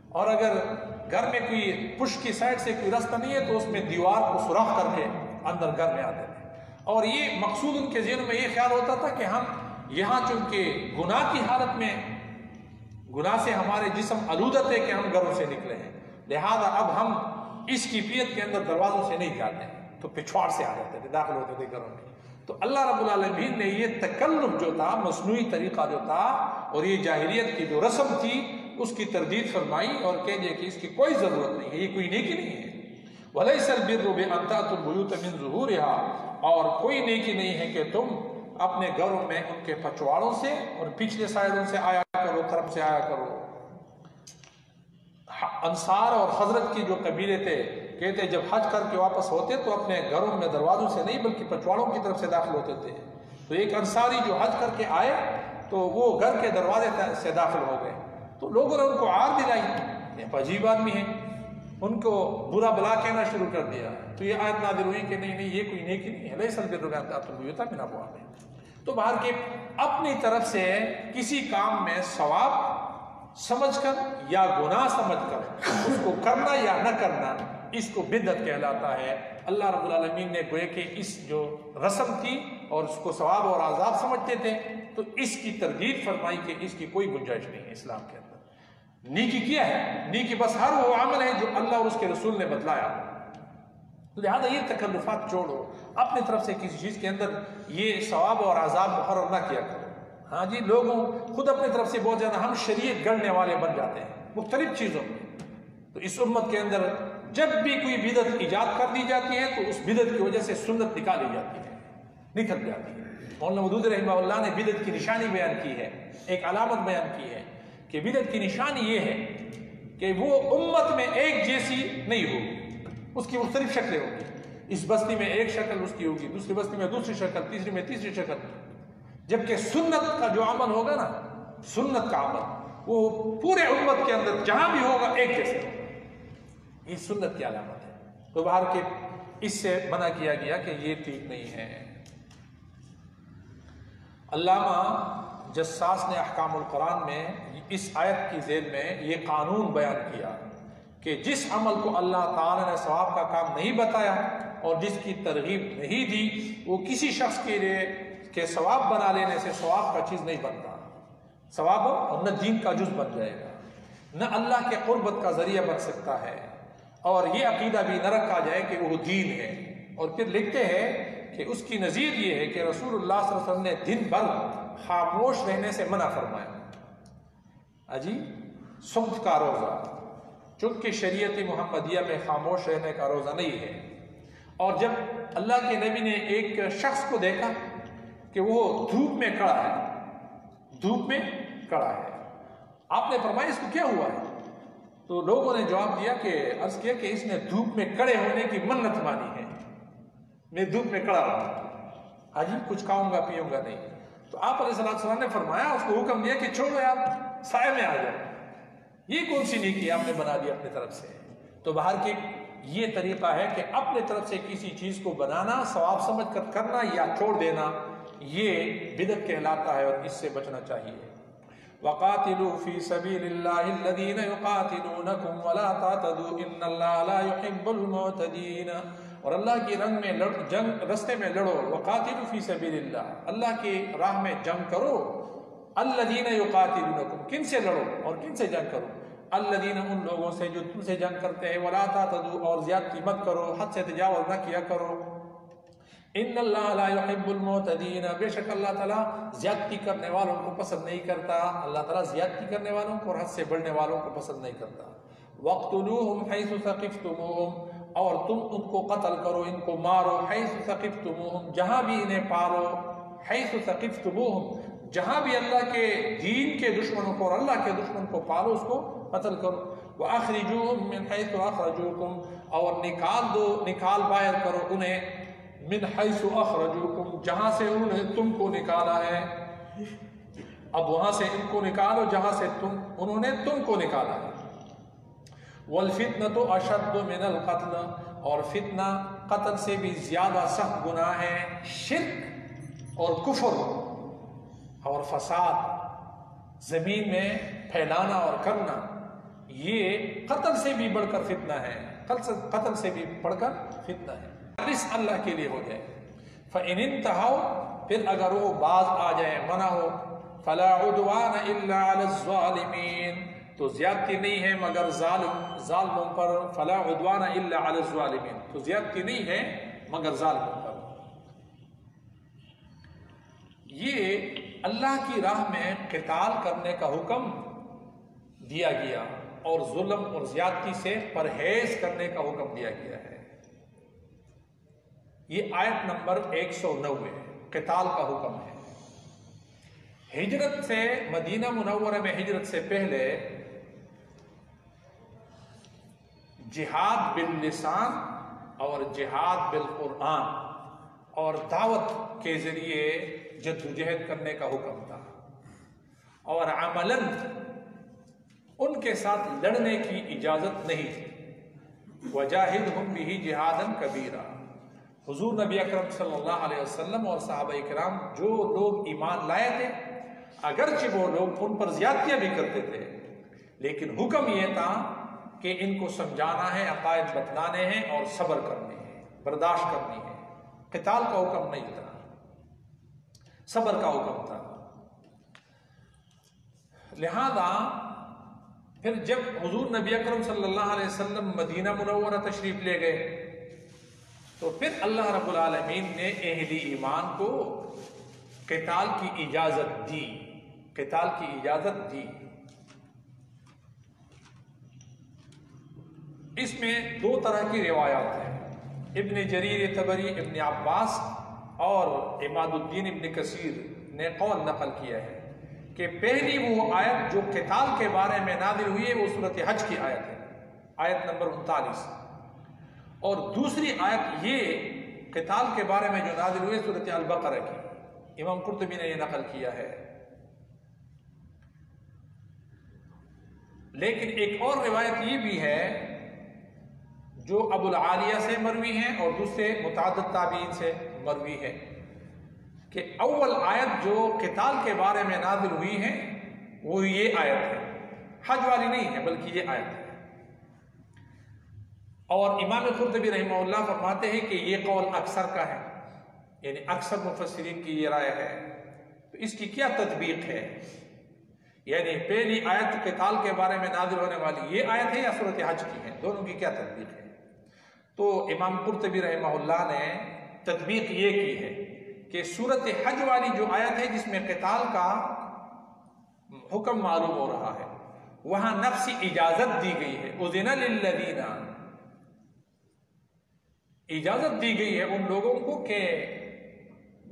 اور اگر گھر میں کوئی پشت کی سائڈ سے کوئی رستہ نہیں ہے تو اس میں دیوار کو سوراخ کر کے اندر گھر میں آتے تھے. اور یہ مقصود ان کے ذہن میں یہ خیال ہوتا تھا کہ ہم یہاں چونکہ گناہ کی حالت میں گناہ سے ہمارے جسم علودت ہے کہ ہم گھروں سے نکلے ہیں، لہذا اب ہم اس کیفیت کے اندر دروازوں سے نہیں جاتے ہیں، تو پچھواڑ سے آ جاتے تھے، داخل ہوتے تھے گھروں میں۔ تو اللہ رب العالمین نے یہ تکلف جو تھا، مصنوعی طریقہ جو تھا، اور یہ جاہلیت کی جو رسم تھی، اس کی تردید فرمائی اور کہہ دیا کہ اس کی کوئی ضرورت نہیں ہے، یہ کوئی نیکی نہیں ہے۔ وَلَيْسَ الْبِرُّ بِأَن تَأْتُوا الْبُيُوتَ مِن ظُهُورِهَا، اور کوئی نیکی نہیں ہے کہ تم اپنے گھروں میں ان کے پچھواڑوں سے اور پچھلے سائڈوں سے آیا کرو، طرف سے آیا کرو۔ انصار اور حضرت کی جو قبیلے تھے، کہتے جب حج کر کے واپس ہوتے تو اپنے گھروں میں دروازوں سے نہیں بلکہ پچھواڑوں کی طرف سے داخل ہوتے تھے۔ تو ایک انصاری جو حج کر کے آئے تو وہ گھر کے دروازے سے داخل ہو گئے، تو لوگوں نے ان کو عار دلائی، یہ عجیب آدمی ہے، ان کو برا بلا کہنا شروع کر دیا۔ تو یہ آیت نازل ہوئی کہ نہیں یہ کوئی نیکی نہیں ہے، لیس البر بأن تأتوا البیوت من ابوابها۔ تو باہر کے اپنی طرف سے کسی کام میں ثواب سمجھ کر یا گناہ سمجھ کر اس کو کرنا یا نہ کرنا، اس کو بدعت کہلاتا ہے۔ اللہ رب العالمین نے گویا کہ اس جو رسم تھی اور اس کو ثواب اور عذاب سمجھتے تھے، تو اس کی تردید فرمائی کہ اس کی کوئی گنجائش نہیں ہے اسلام کے اندر۔ نیکی کیا ہے؟ نیکی بس ہر وہ عمل ہے جو اللہ اور اس کے رسول نے بتلایا، لہذا یہ تکلفات چھوڑو، اپنی طرف سے کسی چیز کے اندر یہ ثواب اور عذاب مقرر نہ کیا کرو۔ ہاں جی، لوگوں خود اپنی طرف سے بہت زیادہ ہم شریعت گڑھنے والے بن جاتے ہیں مختلف چیزوں میں۔ تو اس امت کے اندر جب بھی کوئی بدعت ایجاد کر دی جاتی ہے تو اس بدعت کی وجہ سے سنت نکالی جاتی ہے، نکل جاتی ہے۔ مولانا مودود رحمہ اللہ نے بدعت کی نشانی بیان کی ہے، ایک علامت بیان کی ہے کہ بدعت کی نشانی یہ ہے کہ وہ امت میں ایک جیسی نہیں ہوگی، اس کی مختلف شکلیں ہوں گی۔ اس بستی میں ایک شکل اس کی ہوگی، دوسری بستی میں دوسری شکل، تیسری میں تیسری شکل، جبکہ سنت کا جو عمل ہوگا نا، سنت کا عمل وہ پورے امت کے اندر جہاں بھی ہوگا ایک جیسے ہوگا۔ یہ سنت کی علامت ہے۔ تو باہر کے اس سے منع کیا گیا کہ یہ ٹھیک نہیں ہے۔ علامہ جساس نے احکام القرآن میں اس آیت کی ذیل میں یہ قانون بیان کیا کہ جس عمل کو اللہ تعالی نے ثواب کا کام نہیں بتایا اور جس کی ترغیب نہیں دی، وہ کسی شخص کے لیے کہ ثواب بنا لینے سے ثواب کا چیز نہیں بنتا، ثواب اور نہ دین کا جز بن جائے گا، نہ اللہ کے قربت کا ذریعہ بن سکتا ہے، اور یہ عقیدہ بھی نہ رکھا جائے کہ وہ دین ہے۔ اور پھر لکھتے ہیں کہ اس کی نظیر یہ ہے کہ رسول اللہ صلی اللہ علیہ وسلم نے دن بھر خاموش رہنے سے منع فرمایا۔ اجی صمت کا روزہ، چونکہ شریعت محمدیہ میں خاموش رہنے کا روزہ نہیں ہے۔ اور جب اللہ کے نبی نے ایک شخص کو دیکھا کہ وہ دھوپ میں کھڑا ہے، دھوپ میں کھڑا ہے، آپ نے فرمایا اس کو کیا ہوا ہے؟ تو لوگوں نے جواب دیا کہ عرض کیا کہ اس نے دھوپ میں کھڑے ہونے کی منت مانی ہے، میں دھوپ میں کھڑا رہا، ہاں جی کچھ کھاؤں گا پیوں گا نہیں۔ تو آپ علیہ السلام نے فرمایا، اس کو حکم دیا کہ چھوڑو یار، سائے میں آ جاؤ۔ یہ کون سی نیکی آپ نے بنا دی اپنی طرف سے؟ تو باہر کے یہ طریقہ ہے کہ اپنے طرف سے کسی چیز کو بنانا، ثواب سمجھ کر کرنا یا چھوڑ دینا، یہ بدعت کہلاتا ہے اور اس سے بچنا چاہیے۔ وَقَاتِلُوا فِي سَبِيلِ اللَّهِ الَّذِينَ يُقَاتِلُونَكُمْ وَلَا تَعْتَدُوا إِنَّ اللَّهَ لَا يُحِبُّ الْمُعْتَدِينَ۔ اور اللہ کی رنگ میں جنگ رستے میں لڑو، وَقَاتِلُوا فِي سَبِيلِ اللَّهِ، اللہ کی راہ میں جنگ کرو۔ الَّذِينَ يُقَاتِلُونَكُمْ، کن سے لڑو اور کن سے جنگ کرو؟ الَّذِينَ، ان لوگوں سے جو تم سے جنگ کرتے ہیں، وَلَا تَعْتَدُوا، اور زیادتی مت کرو، حد سے تجاوز نہ کیا کرو۔ ان اللہ لا يحب المعتدین، بے شک اللہ تعالیٰ زیادتی کرنے والوں کو پسند نہیں کرتا، اللہ تعالیٰ زیادتی کرنے والوں کو اور حد سے بڑھنے والوں کو پسند نہیں کرتا۔ وَاقْتُلُوهُمْ حَيْثُ ثَقِفْتُمُوهُمْ، اور تم ان کو قتل کرو، ان کو مارو، حَيْثُ ثَقِفْتُمُوهُمْ، جہاں بھی انہیں پالو، حَيْثُ ثَقِفْتُمُوهُمْ، جہاں بھی اللہ کے دین کے دشمنوں کو اور اللہ کے دشمن کو پالو، اس کو قتل کرو۔ وَأَخْرِجُوهُمْ مِنْ حَيْثُ أَخْرَجُوكُمْ، اور نکال دو، نکال باہر کرو انہیں، من حیث اخرجوکم، جہاں سے انہوں نے تم کو نکالا ہے۔ اب وہاں سے ان کو نکالو جہاں سے انہوں نے تم کو نکالا ہے۔ والفتنة اشد من القتل، اور فتنہ قتل سے بھی زیادہ سخت گناہ ہے۔ شرک اور کفر اور فساد زمین میں پھیلانا اور کرنا، یہ قتل سے بھی بڑھ کر فتنہ ہے، قتل سے بھی بڑھ کر فتنہ ہے۔ اللہ کے لیے ہو جائے، فَإِنِ انْتَهَوْا پھر اگر وہ باز آ جائیں منع ہو فَلَا عُدْوَانَ إِلَّا عَلَى الظَّالِمِينَ تو زیادتی نہیں ہے مگر ظالموں پر. فَلَا عُدْوَانَ إِلَّا عَلَى الظَّالِمِينَ تو زیادتی نہیں ہے مگر ظالموں پر. یہ اللہ کی راہ میں قتال کرنے کا حکم دیا گیا اور ظلم اور زیادتی سے پرہیز کرنے کا حکم دیا گیا ہے. یہ آیت نمبر 190 قتال کا حکم ہے. ہجرت سے مدینہ منورہ میں ہجرت سے پہلے جہاد باللسان اور جہاد بالقرآن اور دعوت کے ذریعے جدوجہد کرنے کا حکم تھا اور عملاً ان کے ساتھ لڑنے کی اجازت نہیں تھی. وَجَاهِدْهُمْ بِهِ جِهَادًا كَبِيرًا حضور نبی اکرم صلی اللہ علیہ وسلم اور صحابہ کرام جو لوگ ایمان لائے تھے اگرچہ وہ لوگ ان پر زیادتیاں بھی کرتے تھے لیکن حکم یہ تھا کہ ان کو سمجھانا ہے، عقائد بتلانے ہیں اور صبر کرنے ہیں، برداشت کرنی ہے. قتال کا حکم نہیں تھا، صبر کا حکم تھا. لہذا پھر جب حضور نبی اکرم صلی اللہ علیہ وسلم مدینہ منورہ تشریف لے گئے تو پھر اللہ رب العالمین نے اہل ایمان کو قتال کی اجازت دی. قتال کی اجازت دی. اس میں دو طرح کی روایات ہیں. ابن جریر طبری، ابن عباس اور عماد الدین ابن کثیر نے قول نقل کیا ہے کہ پہلی وہ آیت جو قتال کے بارے میں نازل ہوئی ہے وہ سورۃ حج کی آیت ہے، آیت نمبر 39. اور دوسری آیت یہ قتال کے بارے میں جو نازل ہوئی ہے سورۃ البقرہ کی. امام قرطبی نے یہ نقل کیا ہے. لیکن ایک اور روایت یہ بھی ہے جو ابو العالیہ سے مروی ہے اور دوسرے متعدد تابعین سے مروی ہے کہ اول آیت جو قتال کے بارے میں نازل ہوئی ہے وہ یہ آیت ہے، حج والی نہیں ہے بلکہ یہ آیت ہے. اور امام قرطبی رحمہ اللہ فرماتے ہیں کہ یہ قول اکثر کا ہے، یعنی اکثر مفسرین کی یہ رائے ہے. تو اس کی کیا تطبیق ہے؟ یعنی پہلی آیت قتال کے بارے میں نازل ہونے والی یہ آیت ہے یا سورۃ حج کی ہے؟ دونوں کی کیا تطبیق ہے؟ تو امام قرطبی رحمہ اللہ نے تطبیق یہ کی ہے کہ سورۃ حج والی جو آیت ہے جس میں قتال کا حکم معلوم ہو رہا ہے وہاں نفسی اجازت دی گئی ہے. اذن للذین، اجازت دی گئی ہے ان لوگوں کو کہ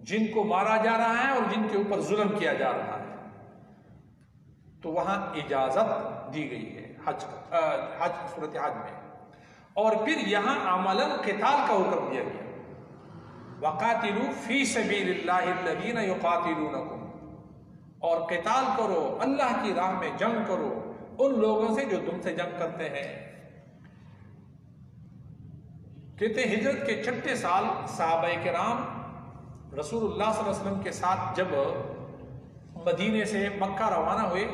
جن کو مارا جا رہا ہے اور جن کے اوپر ظلم کیا جا رہا ہے. تو وہاں اجازت دی گئی ہے حج سورۃ حج میں. اور پھر یہاں عملاً قتال کا حکم دیا گیا. وَقَاتِلُوا فِي سَبِيلِ اللَّهِ الَّذِينَ يُقَاتِلُونَكُمْ اور قتال کرو، اللہ کی راہ میں جنگ کرو ان لوگوں سے جو تم سے جنگ کرتے ہیں. کہتے ہیں ہجرت کے 6 سال صحابہ کرام رسول اللہ صلی اللہ علیہ وسلم کے ساتھ جب مدینے سے مکہ روانہ ہوئے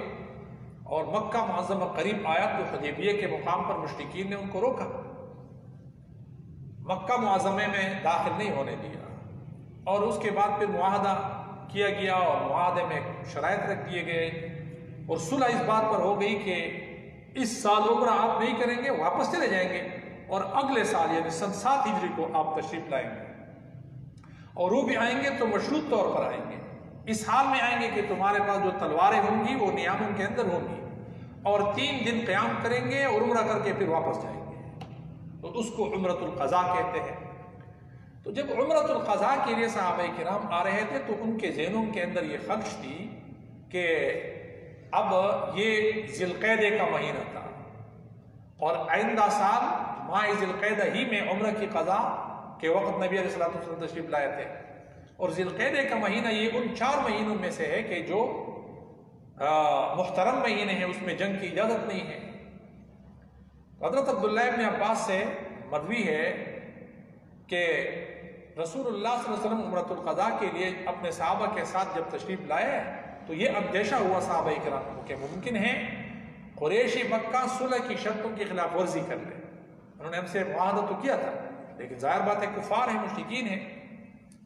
اور مکہ معظمہ قریب آیا تو حدیبیہ کے مقام پر مشرکین نے ان کو روکا، مکہ معظمے میں داخل نہیں ہونے دیا. اور اس کے بعد پھر معاہدہ کیا گیا اور معاہدے میں شرائط رکھ دیے گئے اور صلح اس بات پر ہو گئی کہ اس سال عمرہ آپ نہیں کریں گے، واپس چلے جائیں گے اور اگلے سال یعنی سن 7 ہجری کو آپ تشریف لائیں گے اور وہ بھی آئیں گے تو مشروط طور پر آئیں گے. اس حال میں آئیں گے کہ تمہارے پاس جو تلواریں ہوں گی وہ نیاموں کے اندر ہوں گی اور 3 دن قیام کریں گے اور عمرہ کر کے پھر واپس جائیں گے. تو اس کو عمرۃ القضاء کہتے ہیں. تو جب عمرۃ القضاء کے لیے صحابہ کرام آ رہے تھے تو ان کے ذہنوں کے اندر یہ خدش تھی کہ اب یہ ذی القعدہ کا مہینہ تھا اور آئندہ سال ماہ ذی القعدہ ہی میں عمرہ کی قضاء کے وقت نبی علیہ الصلوۃ والسلام تشریف لائے تھے. اور ذی القعدہ کا مہینہ یہ ان 4 مہینوں میں سے ہے کہ جو محترم مہینے ہیں، اس میں جنگ کی اجازت نہیں ہے. حضرت عبداللہ ابن عباس سے مروی ہے کہ رسول اللہ صلی اللہ علیہ وسلم عمرۃ القضاء کے لیے اپنے صحابہ کے ساتھ جب تشریف لائے تو یہ اندیشہ ہوا صحابہ کرام کو کہ ممکن ہے قریشی مکہ صلح کی شرطوں کی خلاف ورزی کر لے. انہوں نے ہم سے معاہدہ تو کیا تھا لیکن ظاہر بات ہے کفار ہیں، مشرکین ہیں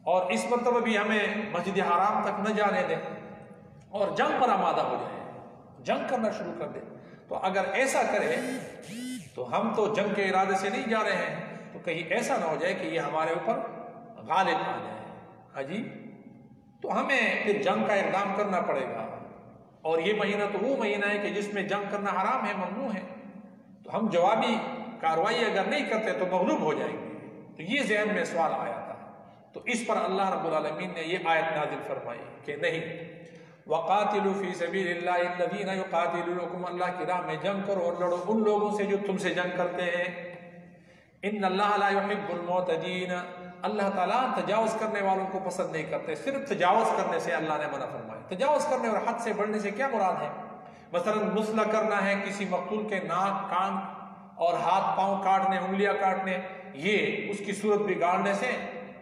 اور اس مرتبہ بھی ہمیں مسجد حرام تک نہ جانے دیں اور جنگ پر آمادہ ہو جائیں، جنگ کرنا شروع کر دیں۔ تو اگر ایسا کرے تو ہم تو جنگ کے ارادے سے نہیں جا رہے ہیں، تو کہیں ایسا نہ ہو جائے کہ یہ ہمارے اوپر غالب آ جائے، ہاں جی، تو ہمیں پھر جنگ کا اقدام کرنا پڑے گا۔ اور یہ مہینہ تو وہ مہینہ ہے کہ جس میں جنگ کرنا حرام ہے، ممنوع ہے، تو ہم جوابی کارروائی اگر نہیں کرتے تو مغلوب ہو جائیں گے۔ تو یہ ذہن میں سوال آیا تھا، تو اس پر اللہ رب العالمین نے یہ آیت نازل فرمائی کہ نہیں، وَقَاتِلُوا فِي سَبِيلِ اللَّهِ الَّذِينَ يُقَاتِلُونَكُمْ، اللہ کی راہ میں جنگ کرو اور لڑو ان لوگوں سے جو تم سے جنگ کرتے ہیں۔ إِنَّ اللَّهَ لَا يُحِبُّ الْمُعْتَدِينَ، اللہ تعالیٰ تجاوز کرنے والوں کو پسند نہیں کرتے۔ صرف تجاوز کرنے سے اللہ نے منع فرمایا۔ تجاوز کرنے اور حد سے بڑھنے سے کیا مراد ہے؟ مثلا مسلح کرنا ہے، کسی مقتول کے ناک، کان اور ہاتھ پاؤں کاٹنے، انگلیاں کاٹنے، یہ اس کی صورت بگاڑنے سے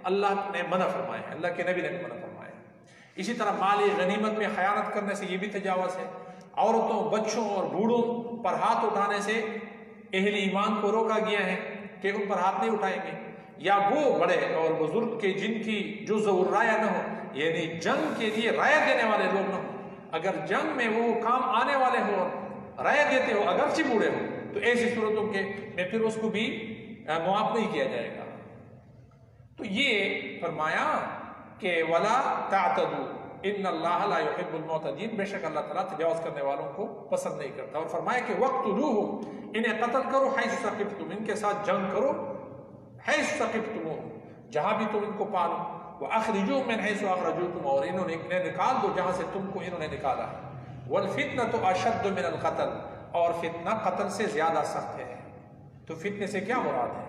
اللہ نے منع فرمایا، اللہ کے نبی نے منع فرمایا۔ اسی طرح مال غنیمت میں خیانت کرنے سے یہ بھی تجاوز ہے۔ عورتوں، بچوں اور بوڑھوں پر ہاتھ اٹھانے سے اہل ایمان کو روکا گیا ہے کہ ان پر ہاتھ نہیں اٹھائیں گے، یا وہ بڑے اور بزرگ کے جن کی جز و رایہ نہ ہو، یعنی جنگ کے لیے رائے دینے والے لوگ نہ ہوں۔ اگر جنگ میں وہ کام آنے والے ہو، رائے دیتے ہو، اگرچہ بوڑھے ہو، تو ایسی صورتوں کے میں پھر اس کو بھی معاف نہیں کیا جائے گا۔ تو یہ فرمایا کہ وَلَا تَعْتَدُوا إِنَّ اللَّهَ لَا يُحِبُّ الْمُعْتَدِينَ، بے شک اللہ تعالیٰ تجاوز کرنے والوں کو پسند نہیں کرتا۔ اور فرمایا کہ وَاقْتُلُوهُمْ، انہیں قتل کرو، حَيْثُ ثَقِفْتُمْ، ان کے ساتھ جنگ کرو، حَيْثُ ثَقِفْتُمُوهُمْ، جہاں بھی تم ان کو پالو، وَأَخْرِجُوهُمْ مِنْ حَيْثُ أَخْرَجُوكُمْ، اور انہیں نکال دو جہاں سے تم کو انہوں نے نکالا ہے۔ وَالْفِتْنَةُ أَشَدُّ مِنَ الْقَتْلِ، اور فتنہ قتل سے زیادہ سخت ہے۔ تو فتنے سے کیا مراد ہے؟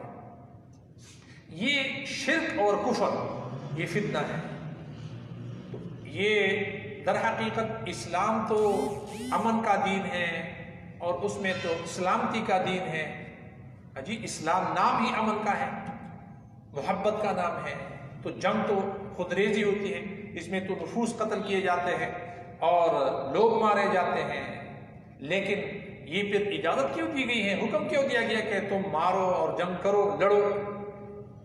یہ شرک اور کفر، یہ فتنہ ہے۔ یہ در حقیقت اسلام تو امن کا دین ہے اور اس میں تو سلامتی کا دین ہے، جی اسلام نام ہی امن کا ہے، محبت کا نام ہے۔ تو جنگ تو خود ریزی ہوتی ہے، اس میں تو نفوس قتل کیے جاتے ہیں اور لوگ مارے جاتے ہیں، لیکن یہ پھر اجازت کیوں دی گئی ہے، حکم کیوں دیا گیا کہ تم مارو اور جنگ کرو، لڑو؟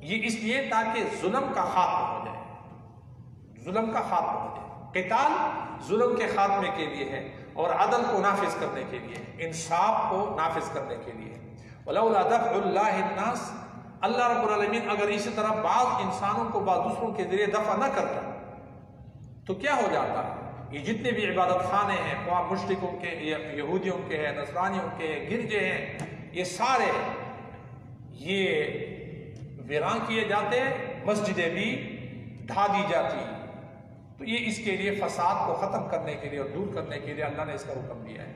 یہ اس لیے تاکہ ظلم کا خاتمہ ہو جائے، ظلم کا خاتمہ ہو جائے۔ قتال ظلم کے خاتمے کے لیے ہے اور عدل کو نافذ کرنے کے لیے، انصاف کو نافذ کرنے کے لیے۔ وَلَوْلَا دَفْعُ اللَّهِ النَّاسِ، اللہ رب العالمین اگر اسی طرح بعض انسانوں کو بعض دوسروں کے ذریعے دفع نہ کرتا تو کیا ہو جاتا؟ یہ جتنے بھی عبادت خانے ہیں، خواہ مشرکوں کے، یہودیوں کے ہیں، نصرانیوں کے ہیں، گرجے ہیں، یہ سارے یہ ویران کیے جاتے، مسجدیں بھی ڈھا دی جاتی۔ تو یہ اس کے لیے فساد کو ختم کرنے کے لیے اور دور کرنے کے لیے اللہ نے اس کا حکم دیا ہے۔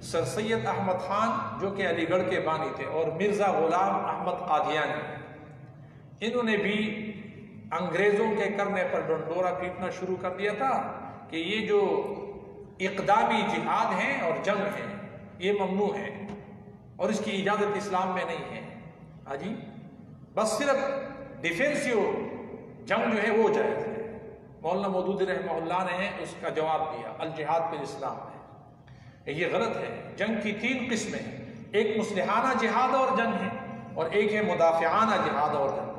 سر سید احمد خان جو کہ علی گڑھ کے بانی تھے، اور مرزا غلام احمد قادیانی، انہوں نے بھی انگریزوں کے کرنے پر ڈنڈورا پیٹنا شروع کر دیا تھا کہ یہ جو اقدامی جہاد ہیں اور جنگ ہیں یہ ممنوع ہے اور اس کی اجازت اسلام میں نہیں ہے۔ ہاں جی، بس صرف ڈیفینسیو جنگ جو ہے وہ جائز ہے۔ مولانا مودودی رحمہ اللہ نے اس کا جواب دیا الجہاد فی الاسلام میں، یہ غلط ہے۔ جنگ کی تین قسمیں ہیں، ایک مصلحانہ جہاد اور جنگ ہے، اور ایک ہے مدافعانہ جہاد اور جنگ،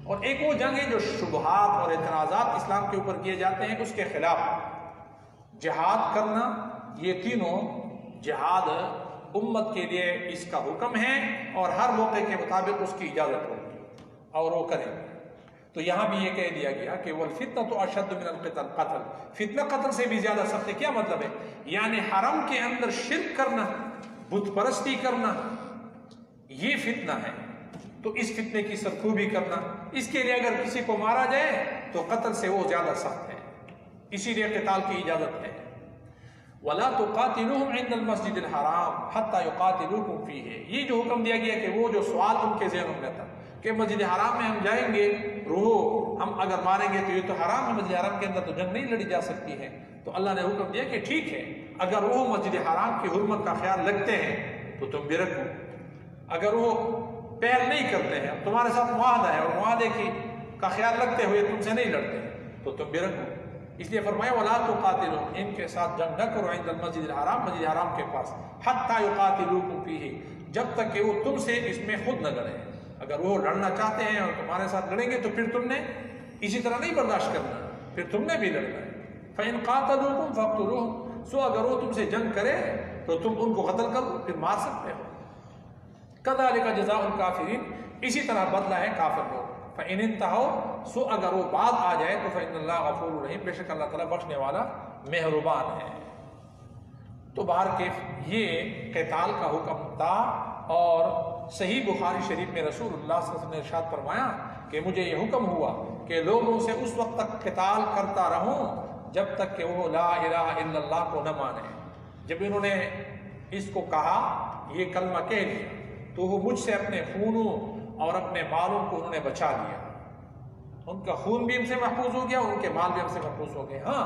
اور ایک وہ جنگ ہے جو شبہات اور اعتراضات اسلام کے اوپر کیے جاتے ہیں اس کے خلاف جہاد کرنا۔ یہ تینوں جہاد امت کے لیے اس کا حکم ہے اور ہر موقع کے مطابق اس کی اجازت ہوگی اور وہ کریں گے۔ تو یہاں بھی یہ کہہ دیا گیا کہ وَالْفِتْنَةُ أَشَدُّ مِنَ الْقِتَالِ، فتنہ قتل سے بھی زیادہ سخت ہے۔ کیا مطلب ہے؟ یعنی حرم کے اندر شرک کرنا، بت پرستی کرنا، یہ فتنہ ہے، تو اس فتنے کی سرکوبی کرنا، اس کے لیے اگر کسی کو مارا جائے تو قتل سے وہ زیادہ سخت ہے، اسی لیے قتال کی اجازت ہے۔ وَلَا تُقَاتِلُوهُمْ عِنْدَ الْمَسْجِدِ الْحَرَامِ حَتَّى يُقَاتِلُوكُمْ فِيهِ، یہ جو حکم دیا گیا کہ وہ جو سوال ان کے ذہنوں میں تھا کہ مسجد حرام میں ہم جائیں گے، روح ہم اگر ماریں گے تو یہ تو حرام ہے، مسجد حرام کے اندر تو جنگ نہیں لڑی جا سکتی ہے۔ تو اللہ نے حکم دیا کہ ٹھیک ہے، اگر وہ مسجد حرام کی حرمت کا خیال رکھتے ہیں تو تم بھی رکھو، اگر وہ پہل نہیں کرتے ہیں، تمہارے ساتھ معاہدہ ہے اور معاہدے کا خیال رکھتے ہوئے تم سے نہیں لڑتے تو تم بھی رکھو۔ اس لیے فرمایا وَلَا تُقَاتِلُوهُمْ، ان کے ساتھ جنگ نہ کرو، عند المسجد الحرام، مسجد حرام کے پاس، حَتَّى يُقَاتِلُوكُمْ فِيهِ، جب تک کہ وہ تم سے اس میں خود نہ لڑیں۔ اگر وہ لڑنا چاہتے ہیں اور تمہارے ساتھ لڑیں گے تو پھر تم نے اسی طرح نہیں برداشت کرنا، پھر تم نے بھی لڑنا ہے۔ فَإِنْ قَاتَلُوكُمْ فَاقْتُلُوهُمْ، سو اگر وہ تم سے جنگ کرے تو تم ان کو قتل کر دو، پھر مار سکتے ہو۔ كَذَلِكَ جَزَاءُ الْكَافِرِينَ، اسی طرح بدلہ ہے کافر لوگ۔ فَإِنِ انْتَهَوْا، سو اگر وہ بات آ جائے تو فَإِنَّ اللَّهَ غَفُورٌ رَحِيمٌ، بے شک اللہ تعالیٰ بخشنے والا مہربان ہے۔ تو بہرکیف یہ قتال کا حکم تھا، اور صحیح بخاری شریف میں رسول اللہ صلی اللہ علیہ وسلم نے ارشاد فرمایا کہ مجھے یہ حکم ہوا کہ لوگوں سے اس وقت تک قتال کرتا رہوں جب تک کہ وہ لا الہ الا اللہ کو نہ مانے۔ جب انہوں نے اس کو کہا، یہ کلمہ کہہ لیا، تو وہ مجھ سے اپنے خونوں اور اپنے مالوں کو انہوں نے بچا لیا۔ ان کا خون بھی ہم سے محفوظ ہو گیا اور ان کے مال بھی ہم سے محفوظ ہو گئے۔ ہاں،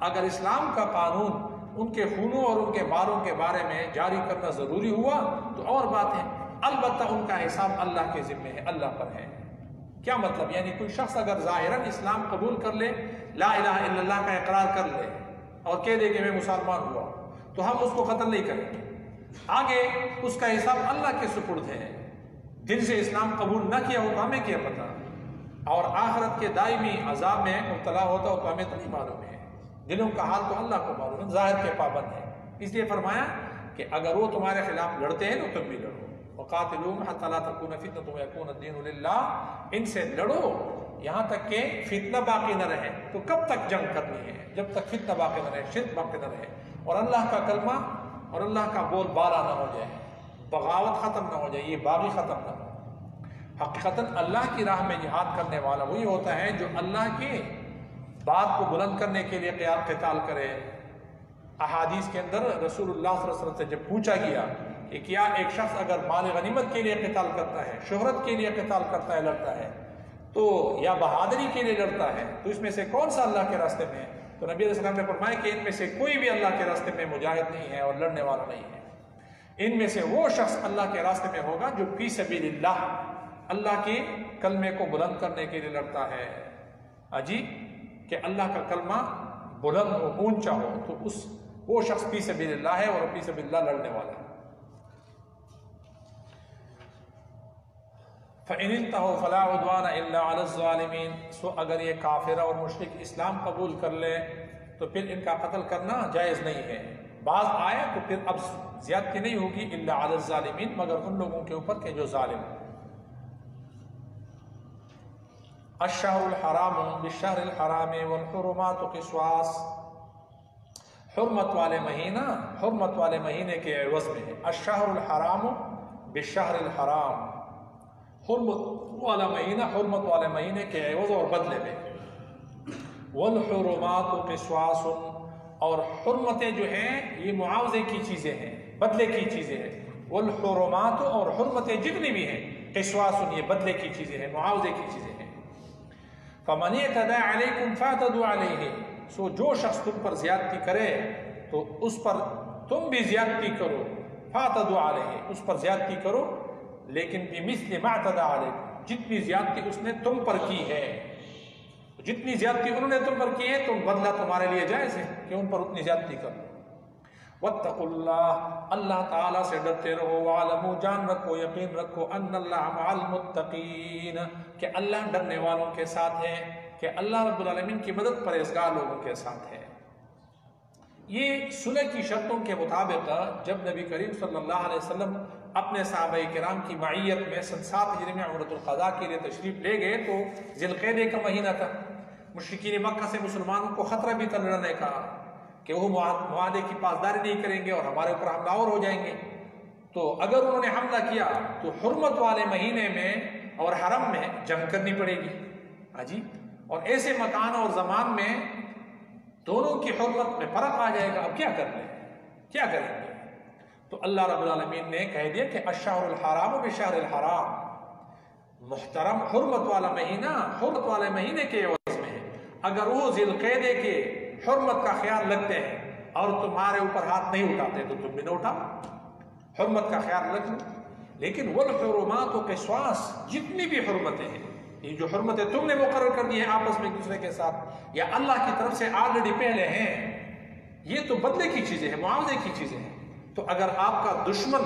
اگر اسلام کا قانون ان کے خونوں اور ان کے مالوں کے بارے میں جاری کرنا ضروری ہوا تو اور بات ہے، البتہ ان کا حساب اللہ کے ذمے ہے، اللہ پر ہے۔ کیا مطلب؟ یعنی کوئی شخص اگر ظاہراً اسلام قبول کر لے، لا الہ الا اللہ کا اقرار کر لے اور کہہ دے کہ میں مسلمان ہوا، تو ہم اس کو قتل نہیں کریں گے، آگے اس کا حساب اللہ کے سپرد ہے۔ دل سے اسلام قبول نہ کیا ہو تو ہمیں کیا پتہ، اور آخرت کے دائمی عذاب میں مبتلا ہوتا ہو تو ہمیں تو نہیں معلوم ہے، دلوں کا حال تو اللہ کو معلوم ہے، ظاہر کے پابند ہے۔ اس لیے فرمایا کہ اگر وہ تمہارے خلاف لڑتے ہیں تو تم بھی لڑو، وَقَاتِلُوهُمْ حَتَّى لَا تَكُونَ فِتْنَةٌ وَيَكُونَ الدِّينُ لِلَّهِ، ان سے لڑو یہاں تک کہ فتنہ باقی نہ رہے۔ تو کب تک جنگ کرنی ہے؟ جب تک فتنہ باقی نہ رہے، شرک باقی نہ رہے، اور اللہ کا کلمہ اور اللہ کا بول بالا نہ ہو جائے، بغاوت ختم نہ ہو جائے، یہ باغی ختم نہ ہو۔ حقیقتاً اللہ کی راہ میں جہاد کرنے والا وہی ہوتا ہے جو اللہ کی بات کو بلند کرنے کے لیے قتال کرے۔ احادیث کے اندر رسول اللہ صلی اللہ علیہ وسلم سے جب پوچھا گیا کہ کیا ایک شخص اگر مال غنیمت کے لیے قتال کرتا ہے، شہرت کے لیے قتال کرتا ہے، لڑتا ہے، تو یا بہادری کے لیے لڑتا ہے، تو اس میں سے کون سا اللہ کے راستے میں ہے؟ تو نبی علیہ السلام نے فرمایا کہ ان میں سے کوئی بھی اللہ کے راستے میں مجاہد نہیں ہے اور لڑنے والا نہیں ہے۔ ان میں سے وہ شخص اللہ کے راستے میں ہوگا جو فی سبیل اللہ، اللہ کے کلمے کو بلند کرنے کے لیے لڑتا ہے۔ اجی کہ اللہ کا کلمہ بلند ہو، اونچا ہو، تو وہ شخص فی سبیل اللہ ہے اور فی سبیل اللہ لڑنے والا ہے۔ فَإِنِ انْتَهُوا فَلَا عُدْوَانَ إِلَّا عَلَى الظَّالِمِينَ، سو اگر یہ کافر اور مشرک اسلام قبول کر لے تو پھر ان کا قتل کرنا جائز نہیں ہے۔ بعض آئے تو پھر اب زیادتی نہیں ہوگی، إِلَّا عَلَى الظَّالِمِينَ، مگر ان لوگوں کے اوپر کہ جو ظالم ہیں۔ الشہر الحرام بالشہر الحرام والحرمات قصاص، حرمت والے مہینہ حرمت والے مہینے کے عوض میں ہے۔ الشہر الحرام بالشہر الحرام، حرمت والا مہینہ حرمت والے مہینے کے عوض اور بدلے میں۔ والحرمات قصاص، اور حرمتیں جو ہیں یہ معاوضے کی چیزیں ہیں، بدلے کی چیزیں ہیں۔ والحرمات، اور حرمتیں جتنی بھی ہیں، قصاص، یہ بدلے کی چیزیں ہیں، معاوضے کی چیزیں ہیں۔ فَمَنِ اعْتَدَىٰ عَلَيْكُمْ فَاعْتَدُوا عَلَيْهِ، سو جو شخص تم پر زیادتی کرے تو اس پر تم بھی زیادتی کرو، فَاعْتَدُوا عَلَيْهِ، اس پر زیادتی کرو، لیکن بِمِثْلِ مَا اعْتَدَىٰ عَلَيْكُمْ، جتنی زیادتی اس نے تم پر کی ہے، جتنی زیادتی انہوں نے تم پر کی ہے تو بدلہ تمہارے لیے جائز ہے کہ ان پر اتنی زیادتی کرو۔ وَاتَّقُوا اللَّهَ، اللہ تعالیٰ سے ڈرتے رہو، وَاعْلَمُوا، جان رکھو، یقین رکھو، أَنَّ اللَّهَ مَعَ الْمُتَّقِينَ، کہ اللہ ڈرنے والوں کے ساتھ ہے، کہ اللہ رب العالمین کی مدد پرہیزگار لوگوں کے ساتھ ہے۔ یہ صلح کی شرطوں کے مطابق جب نبی کریم صلی اللہ علیہ وسلم اپنے صحابہ کرام کی معیت میں سن 7 ہجری میں عمرۃ القضاء کے لیے تشریف لے گئے تو ذی القعدہ کا مہینہ تھا۔ مشرکین مکہ سے مسلمانوں کو خطرہ بھی تھا لڑنے کا کہ وہ معاہدے کی پاسداری نہیں کریں گے اور ہمارے اوپر حملہ آور ہو جائیں گے، تو اگر انہوں نے حملہ کیا تو حرمت والے مہینے میں اور حرم میں جنگ کرنی پڑے گی۔ جی، اور ایسے مکان اور زمان میں دونوں کی حرمت میں فرق آ جائے گا، اب کیا کر لیں، کیا کریں گے؟ تو اللہ رب العالمین نے کہہ دیا کہ الشہر الحرام بشہر الحرام، محترم حرمت والا مہینہ حرمت والے مہینے کے عوض میں ہے۔ اگر وہ ذی القعدہ کے حرمت کا خیال رکھتے ہیں اور تمہارے اوپر ہاتھ نہیں اٹھاتے تو تم بھی نہ اٹھا، حرمت کا خیال رکھ لو۔ لیکن والحرمات قصاص، جتنی بھی حرمتیں ہیں، یہ جو حرمتیں تم نے مقرر کر دی ہیں آپس میں ایک دوسرے کے ساتھ یا اللہ کی طرف سے آلریڈی پہلے ہیں، یہ تو بدلے کی چیزیں ہیں، معاوضے کی چیزیں ہیں۔ تو اگر آپ کا دشمن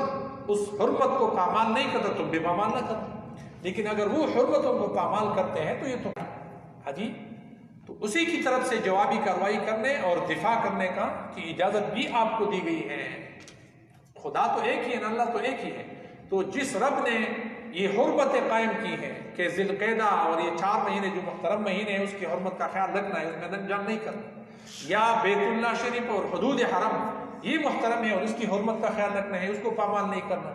اس حرمت کو پامال نہیں کرتا تم بھی پامال نہ کرو۔ لیکن اگر وہ حرمتوں کو پامال کرتے ہیں تو یہ تو ہاں جی، تو اسی کی طرف سے جوابی کارروائی کرنے اور دفاع کرنے کا کی اجازت بھی آپ کو دی گئی ہے۔ خدا تو ایک ہی ہے، اللہ تو ایک ہی ہے، تو جس رب نے یہ حرمت قائم کی ہے کہ ذی القعدہ اور یہ 4 مہینے جو محترم مہینے ہیں اس کی حرمت کا خیال رکھنا ہے، اس میں جنگ نہیں کرنا، یا بیت اللہ شریف اور حدود حرم یہ محترم ہے اور اس کی حرمت کا خیال رکھنا ہے، اس کو پامال نہیں کرنا،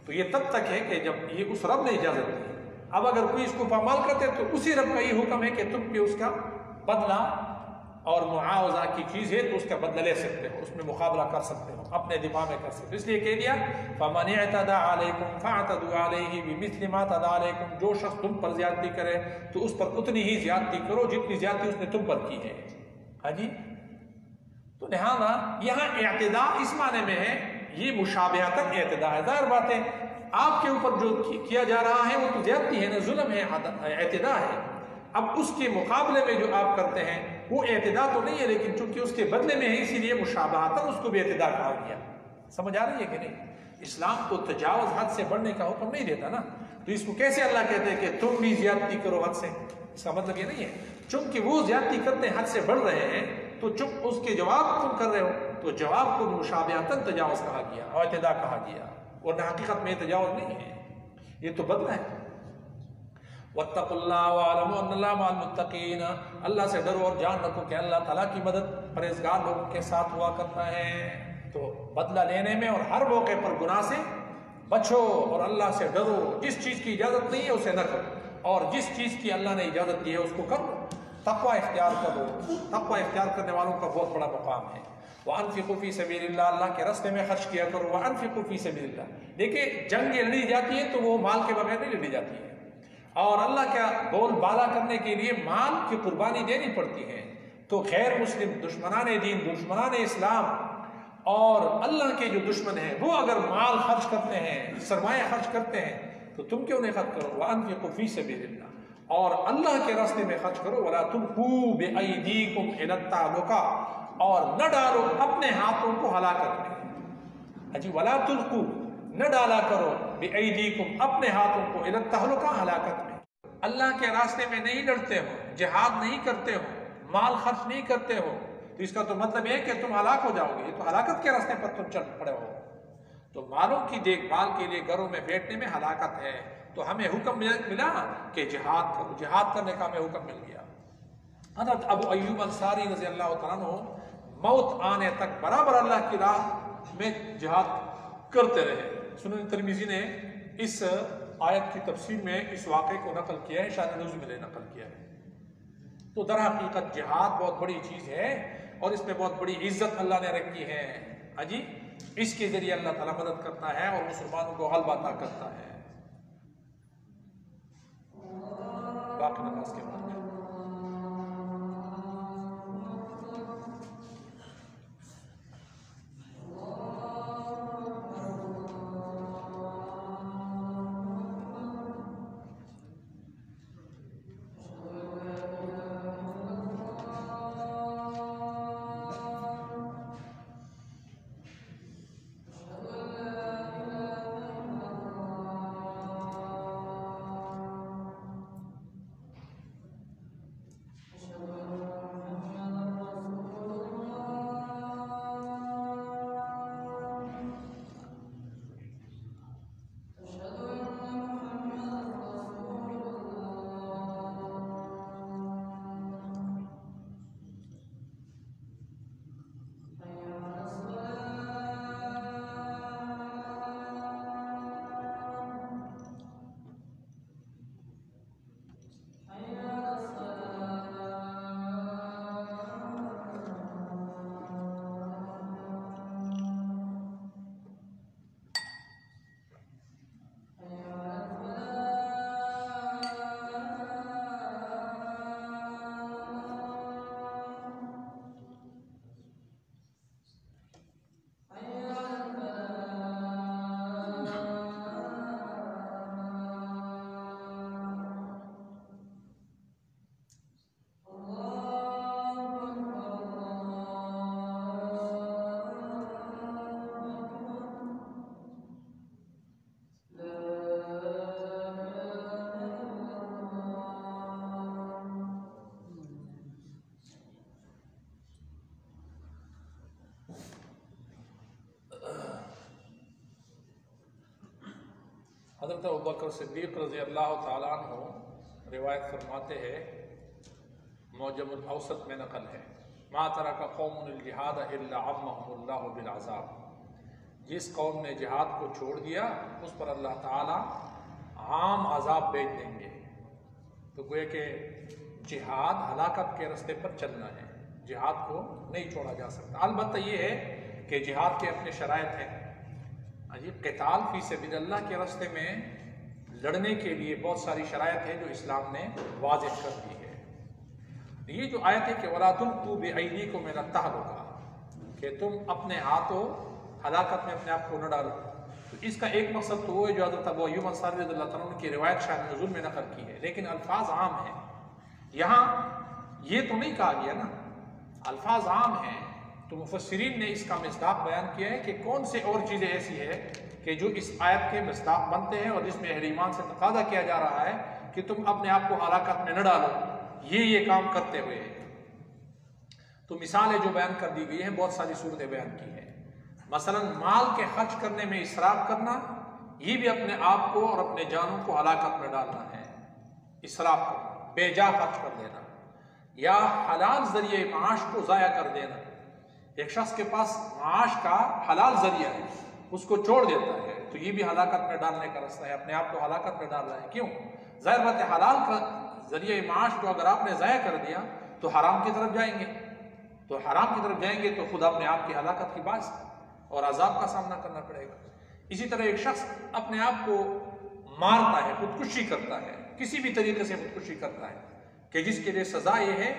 تو یہ تب تک ہے کہ جب یہ اس رب نے اجازت دی۔ اب اگر کوئی اس کو پامال کرتے تو اسی رب کا یہ حکم ہے کہ تم پہ اس کا بدلہ اور معاوضہ کی چیز ہے تو اس کا بدلہ لے سکتے ہو، اس میں مقابلہ کر سکتے ہو، اپنے دفاع میں کر سکتے ہو، اس لیے کہہ دیا فَمَنِ اعْتَدَى عَلَيْكُمْ فَاعْتَدُوا عَلَيْهِ بِمِثْلِ مَا اعْتَدَى عَلَيْكُمْ، جو شخص تم پر زیادتی کرے تو اس پر اتنی ہی زیادتی کرو جتنی زیادتی اس نے تم پر کی ہے۔ ہاں جی، تو لہٰذا یہاں اعتداء اس معنی میں ہے، یہ مشابہتاً اعتداء ہے، ظاہر بات ہے آپ کے اوپر جو کیا جا رہا ہے وہ تو زیادتی ہے نا، ظلم ہے، اعتداء ہے، اب اس کے مقابلے میں جو آپ کرتے ہیں وہ اعتداء تو نہیں ہے لیکن چونکہ اس کے بدلے میں ہے اسی لیے مشابہتاً اس کو بھی اعتداء کہا گیا۔ سمجھ آ رہی ہے کہ نہیں؟ اسلام تو تجاوز حد سے بڑھنے کا حکم نہیں دیتا نا، تو اس کو کیسے اللہ کہتے ہیں کہ تم بھی زیادتی کرو حد سے؟ اس کا مطلب یہ نہیں ہے، چونکہ وہ زیادتی کرتے حد سے بڑھ رہے ہیں تو چپ اس کے جواب تم کر رہے ہو، تو جواب کو مشابہتاً تجاوز کہا گیا اور اعتداء کہا گیا، ورنہ حقیقت میں تجاوز نہیں ہے، یہ تو بدلہ ہے۔ وَاتَّقُوا اللَّهَ وَاعْلَمُوا أَنَّ اللَّهَ مَعَ الْمُتَّقِينَ، اللہ سے ڈرو اور جان رکھو کہ اللہ تعالیٰ کی مدد پرہیزگار لوگوں کے ساتھ ہوا کرتا ہے۔ تو بدلہ لینے میں اور ہر موقع پر گناہ سے بچو اور اللہ سے ڈرو، جس چیز کی اجازت نہیں ہے اسے نہ کرو اور جس چیز کی اللہ نے اجازت دی ہے اس کو کرو، تقوی اختیار کرو، تقوی اختیار کرنے والوں کا بہت بڑا مقام ہے۔ وَأَنفِقُوا فِي سَبِيلِ اللَّهِ، اللہ کے راستے میں خرچ کیا کرو، وَأَنفِقُوا فِي سَبِيلِ اللَّهِ، دیکھیں جنگ لڑی جاتی ہے تو وہ مال کے بغیر نہیں لڑی جاتی ہے، اور اللہ کا بول بالا کرنے کے لیے مال کی قربانی دینی پڑتی ہے، تو غیر مسلم دشمنان دین، دشمنان اسلام اور اللہ کے جو دشمن ہیں وہ اگر مال خرچ کرتے ہیں، سرمایہ خرچ کرتے ہیں تو تم کیوں نہیں خرچ کرو؟ وَأَنفِقُوا فِي سَبِيلِ اللَّهِ، اور اللہ کے راستے میں خرچ کرو، وَلَا تُلْقُوا بِأَيْدِيكُمْ إِلَى التَّهْلُكَةِ، اور نہ ڈالو اپنے ہاتھوں کو ہلاکت میں، جی وَلَا تُلْقُوا، نہ ڈالا کرو بِأَيْدِيكُمْ اپنے ہاتھوں کو إِلَى التَّهْلُكَةِ ہلاکت میں، اللہ کے راستے میں نہیں لڑتے ہو، جہاد نہیں کرتے ہو، مال خرچ نہیں کرتے ہو، تو اس کا تو مطلب یہ ہے کہ تم ہلاک ہو جاؤ گے، یہ تو ہلاکت کے راستے پر تم چل پڑے ہو۔ تو مالوں کی دیکھ بھال کے لیے گھروں میں بیٹھنے میں ہلاکت ہے، تو ہمیں حکم ملا کہ جہاد کرو، جہاد کرنے کا ہمیں حکم مل گیا۔ حضرت ابو ایوب انصاری رضی اللہ تعالیٰ عنہ موت آنے تک برابر اللہ کی راہ میں جہاد کرتے رہے۔ سنن ترمذی نے اس آیت کی تفسیر میں اس واقعے کو نقل کیا ہے، شان نزول میں نقل کیا ہے۔ تو در حقیقت جہاد بہت بڑی چیز ہے اور اس میں بہت بڑی عزت اللہ نے رکھی ہے، ہاں جی، اس کے ذریعے اللہ تعالیٰ مدد کرتا ہے اور مسلمانوں کو غلبہ عطا کرتا ہے۔ باقی نماز کے بعد حضرت ابوبکر صدیق رضی اللہ تعالیٰ عنہ روایت فرماتے ہیں، معجم الاوسط میں نقل ہے، ما ترک قوم الجہاد الا عمهم اللہ بالعذاب، جس قوم نے جہاد کو چھوڑ دیا اس پر اللہ تعالیٰ عام عذاب بھیج دیں گے۔ تو گویا کہ جہاد ہلاکت کے راستے پر چلنا ہے، جہاد کو نہیں چھوڑا جا سکتا۔ البتہ یہ ہے کہ جہاد کے اپنے شرائط ہیں، قتال فی سبیل اللہ کے راستے میں لڑنے کے لیے بہت ساری شرائط ہیں جو اسلام نے واضح کر دی ہے۔ یہ جو آیت ہے کہ وَلَا تُلْقُوا بِأَيْدِيكُمْ إِلَى التَّهْلُكَةِ، کہ تم اپنے ہاتھوں ہلاکت میں اپنے آپ کو نہ ڈالو، تو اس کا ایک مقصد تو وہ ہے جو حضرت ابو ایوب انصاری رضی اللہ تعالیٰ عنہ کی روایت شان نزول میں نقل کی ہے، لیکن الفاظ عام ہیں۔ یہاں یہ تو نہیں کہا گیا نا، الفاظ عام ہیں، تو مفسرین نے اس کا مصداق بیان کیا ہے کہ کون سے اور چیزیں ایسی ہے کہ جو اس آیت کے مصداق بنتے ہیں اور جس میں اہل ایمان سے تقاضا کیا جا رہا ہے کہ تم اپنے آپ کو ہلاکت میں نہ ڈالو، یہ کام کرتے ہوئے۔ تو مثالیں جو بیان کر دی گئی ہیں، بہت ساری صورتیں بیان کی ہیں۔ مثلا مال کے خرچ کرنے میں اسراف کرنا، یہ بھی اپنے آپ کو اور اپنے جانوں کو ہلاکت میں ڈالنا ہے۔ اسراف کرنا، بے جا خرچ کر دینا، یا حلال ذریعے معاش کو ضائع کر دینا۔ ایک شخص کے پاس معاش کا حلال ذریعہ ہے، اس کو چھوڑ دیتا ہے، تو یہ بھی ہلاکت میں ڈالنے کا راستہ ہے، اپنے آپ کو ہلاکت میں ڈال رہا ہے۔ کیوں؟ ظاہر بات ہے حلال کا ذریعہ معاش کو اگر آپ نے ضائع کر دیا تو حرام کی طرف جائیں گے، تو حرام کی طرف جائیں گے تو خود اپنے آپ کی ہلاکت کی باعث اور عذاب کا سامنا کرنا پڑے گا۔ اسی طرح ایک شخص اپنے آپ کو مارتا ہے، خودکشی کرتا ہے، کسی بھی طریقے سے خودکشی کرتا ہے، کہ جس کے لیے سزا یہ ہے